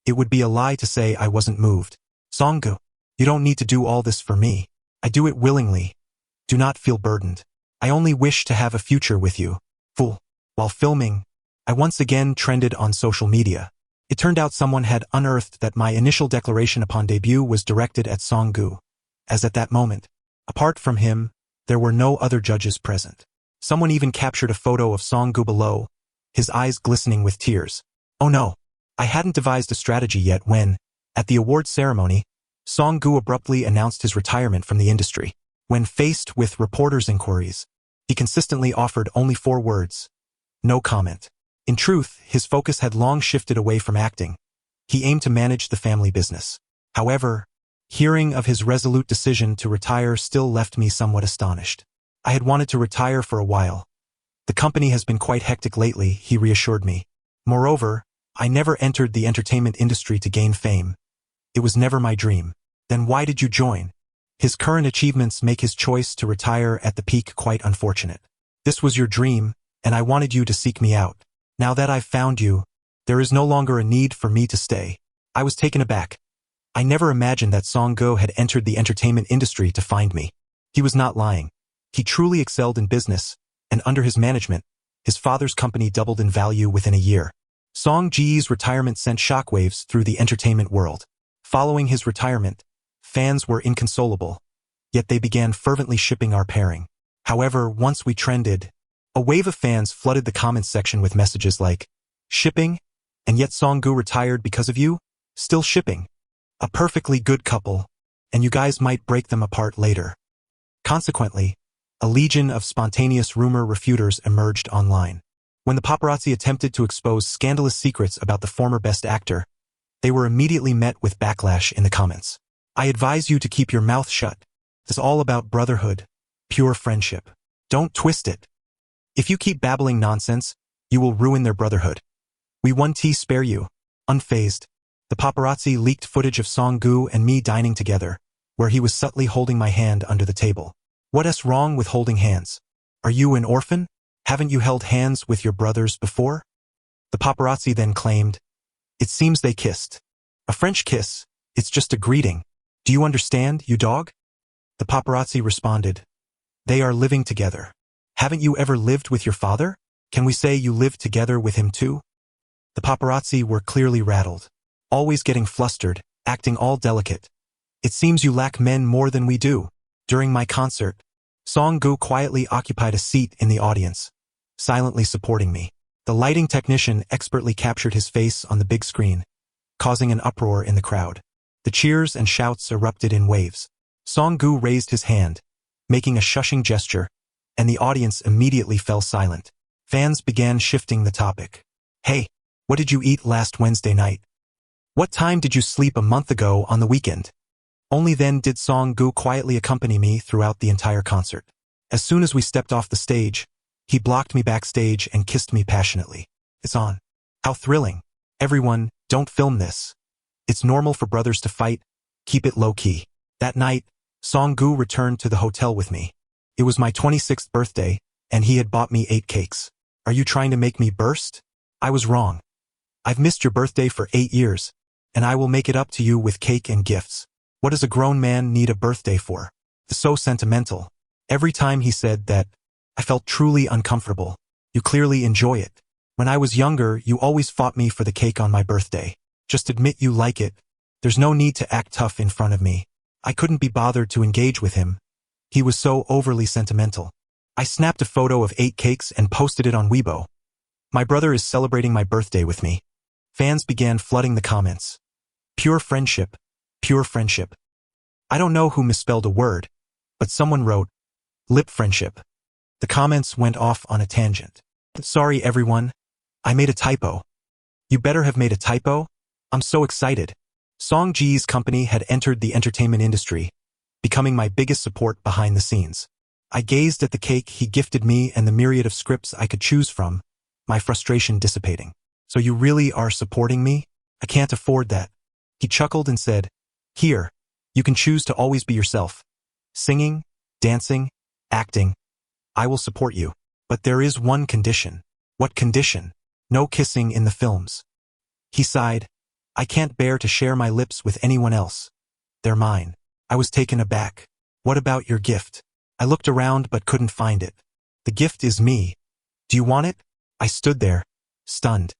It would be a lie to say I wasn't moved. Song-gu, you don't need to do all this for me. I do it willingly. Do not feel burdened. I only wish to have a future with you. Fool. While filming, I once again trended on social media. It turned out someone had unearthed that my initial declaration upon debut was directed at Song-gu, as at that moment, apart from him, there were no other judges present. Someone even captured a photo of Song-gu below, his eyes glistening with tears. Oh no, I hadn't devised a strategy yet when, at the awards ceremony, Song-gu abruptly announced his retirement from the industry. When faced with reporters' inquiries, he consistently offered only 4 words: no comment. In truth, his focus had long shifted away from acting. He aimed to manage the family business. However, hearing of his resolute decision to retire still left me somewhat astonished. I had wanted to retire for a while. The company has been quite hectic lately, he reassured me. Moreover, I never entered the entertainment industry to gain fame. It was never my dream. Then why did you join? His current achievements make his choice to retire at the peak quite unfortunate. This was your dream, and I wanted you to seek me out. Now that I've found you, there is no longer a need for me to stay. I was taken aback. I never imagined that Song-gu had entered the entertainment industry to find me. He was not lying. He truly excelled in business, and under his management, his father's company doubled in value within a year. Song-ji's retirement sent shockwaves through the entertainment world. Following his retirement, fans were inconsolable, yet they began fervently shipping our pairing. However, once we trended, a wave of fans flooded the comments section with messages like, shipping? And yet Song-gu retired because of you? Still shipping? A perfectly good couple, and you guys might break them apart later. Consequently, a legion of spontaneous rumor refuters emerged online. When the paparazzi attempted to expose scandalous secrets about the former best actor, they were immediately met with backlash in the comments. I advise you to keep your mouth shut. It's all about brotherhood, pure friendship. Don't twist it. If you keep babbling nonsense, you will ruin their brotherhood. We won't spare you. Unfazed, the paparazzi leaked footage of Song-gu and me dining together, where he was subtly holding my hand under the table. What's wrong with holding hands? Are you an orphan? Haven't you held hands with your brothers before? The paparazzi then claimed, it seems they kissed. A French kiss, it's just a greeting. Do you understand, you dog? The paparazzi responded, they are living together. Haven't you ever lived with your father? Can we say you lived together with him too? The paparazzi were clearly rattled, always getting flustered, acting all delicate. It seems you lack men more than we do. During my concert, Song-gu quietly occupied a seat in the audience, silently supporting me. The lighting technician expertly captured his face on the big screen, causing an uproar in the crowd. The cheers and shouts erupted in waves. Song-gu raised his hand, making a shushing gesture, and the audience immediately fell silent. Fans began shifting the topic. Hey, what did you eat last Wednesday night? What time did you sleep a month ago on the weekend? Only then did Song-gu quietly accompany me throughout the entire concert. As soon as we stepped off the stage, he blocked me backstage and kissed me passionately. It's on. How thrilling. Everyone, don't film this. It's normal for brothers to fight. Keep it low-key. That night, Song-gu returned to the hotel with me. It was my 26th birthday, and he had bought me 8 cakes. Are you trying to make me burst? I was wrong. I've missed your birthday for 8 years, and I will make it up to you with cake and gifts. What does a grown man need a birthday for? It's so sentimental. Every time he said that, I felt truly uncomfortable. You clearly enjoy it. When I was younger, you always fought me for the cake on my birthday. Just admit you like it. There's no need to act tough in front of me. I couldn't be bothered to engage with him. He was so overly sentimental. I snapped a photo of 8 cakes and posted it on Weibo. My brother is celebrating my birthday with me. Fans began flooding the comments. Pure friendship. Pure friendship. I don't know who misspelled a word, but someone wrote, lip friendship. The comments went off on a tangent. Sorry everyone. I made a typo. You better have made a typo? I'm so excited. Song-ji's company had entered the entertainment industry, becoming my biggest support behind the scenes. I gazed at the cake he gifted me and the myriad of scripts I could choose from, my frustration dissipating. So you really are supporting me? I can't afford that. He chuckled and said, here, you can choose to always be yourself. Singing, dancing, acting. I will support you. But there is one condition. What condition? No kissing in the films. He sighed. I can't bear to share my lips with anyone else. They're mine. I was taken aback. What about your gift? I looked around but couldn't find it. The gift is me. Do you want it? I stood there, stunned.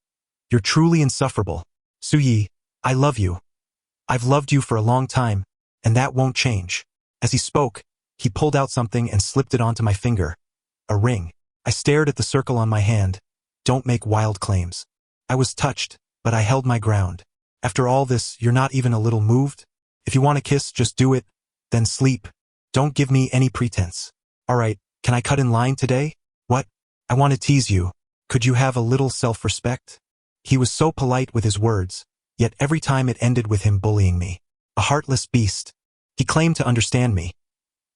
You're truly insufferable. Suyi, I love you. I've loved you for a long time, and that won't change. As he spoke, he pulled out something and slipped it onto my finger. A ring. I stared at the circle on my hand. Don't make wild claims. I was touched, but I held my ground. After all this, you're not even a little moved? If you want to kiss, just do it. Then sleep. Don't give me any pretense. All right, can I cut in line today? What? I want to tease you. Could you have a little self-respect? He was so polite with his words, yet every time it ended with him bullying me. A heartless beast. He claimed to understand me.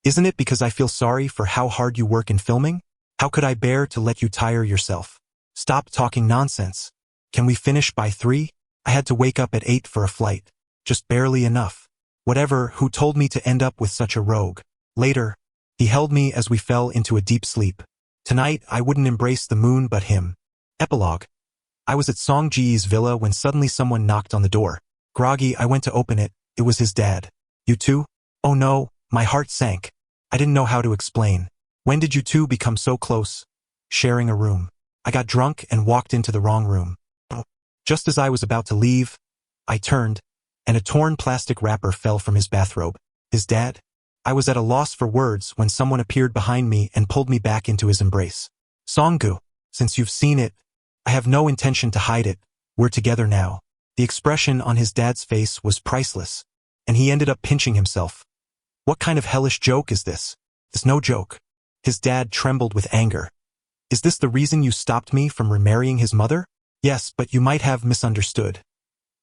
Isn't it because I feel sorry for how hard you work in filming? How could I bear to let you tire yourself? Stop talking nonsense. Can we finish by 3? I had to wake up at 8 for a flight. Just barely enough. Whatever, who told me to end up with such a rogue? Later, he held me as we fell into a deep sleep. Tonight, I wouldn't embrace the moon but him. Epilogue. I was at Song Ji's villa when suddenly someone knocked on the door. Groggy, I went to open it. It was his dad. You too? Oh no, my heart sank. I didn't know how to explain. When did you two become so close? Sharing a room. I got drunk and walked into the wrong room. Just as I was about to leave, I turned, and a torn plastic wrapper fell from his bathrobe. His dad? I was at a loss for words when someone appeared behind me and pulled me back into his embrace. Songgu, since you've seen it, I have no intention to hide it. We're together now. The expression on his dad's face was priceless, and he ended up pinching himself. What kind of hellish joke is this? It's no joke. His dad trembled with anger. Is this the reason you stopped me from remarrying his mother? Yes, but you might have misunderstood.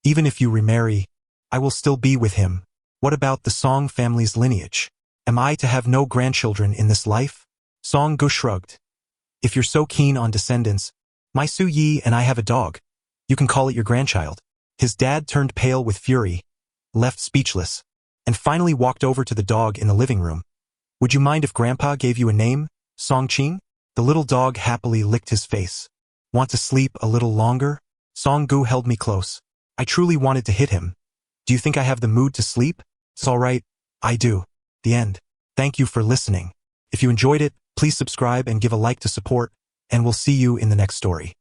Even if you remarry, I will still be with him. What about the Song family's lineage? Am I to have no grandchildren in this life? Songgu shrugged. If you're so keen on descendants, my Su Yi and I have a dog. You can call it your grandchild. His dad turned pale with fury, left speechless, and finally walked over to the dog in the living room. Would you mind if Grandpa gave you a name, Song Qing? The little dog happily licked his face. Want to sleep a little longer? Songgu held me close. I truly wanted to hit him. Do you think I have the mood to sleep? It's all right. I do. The end. Thank you for listening. If you enjoyed it, please subscribe and give a like to support, and we'll see you in the next story.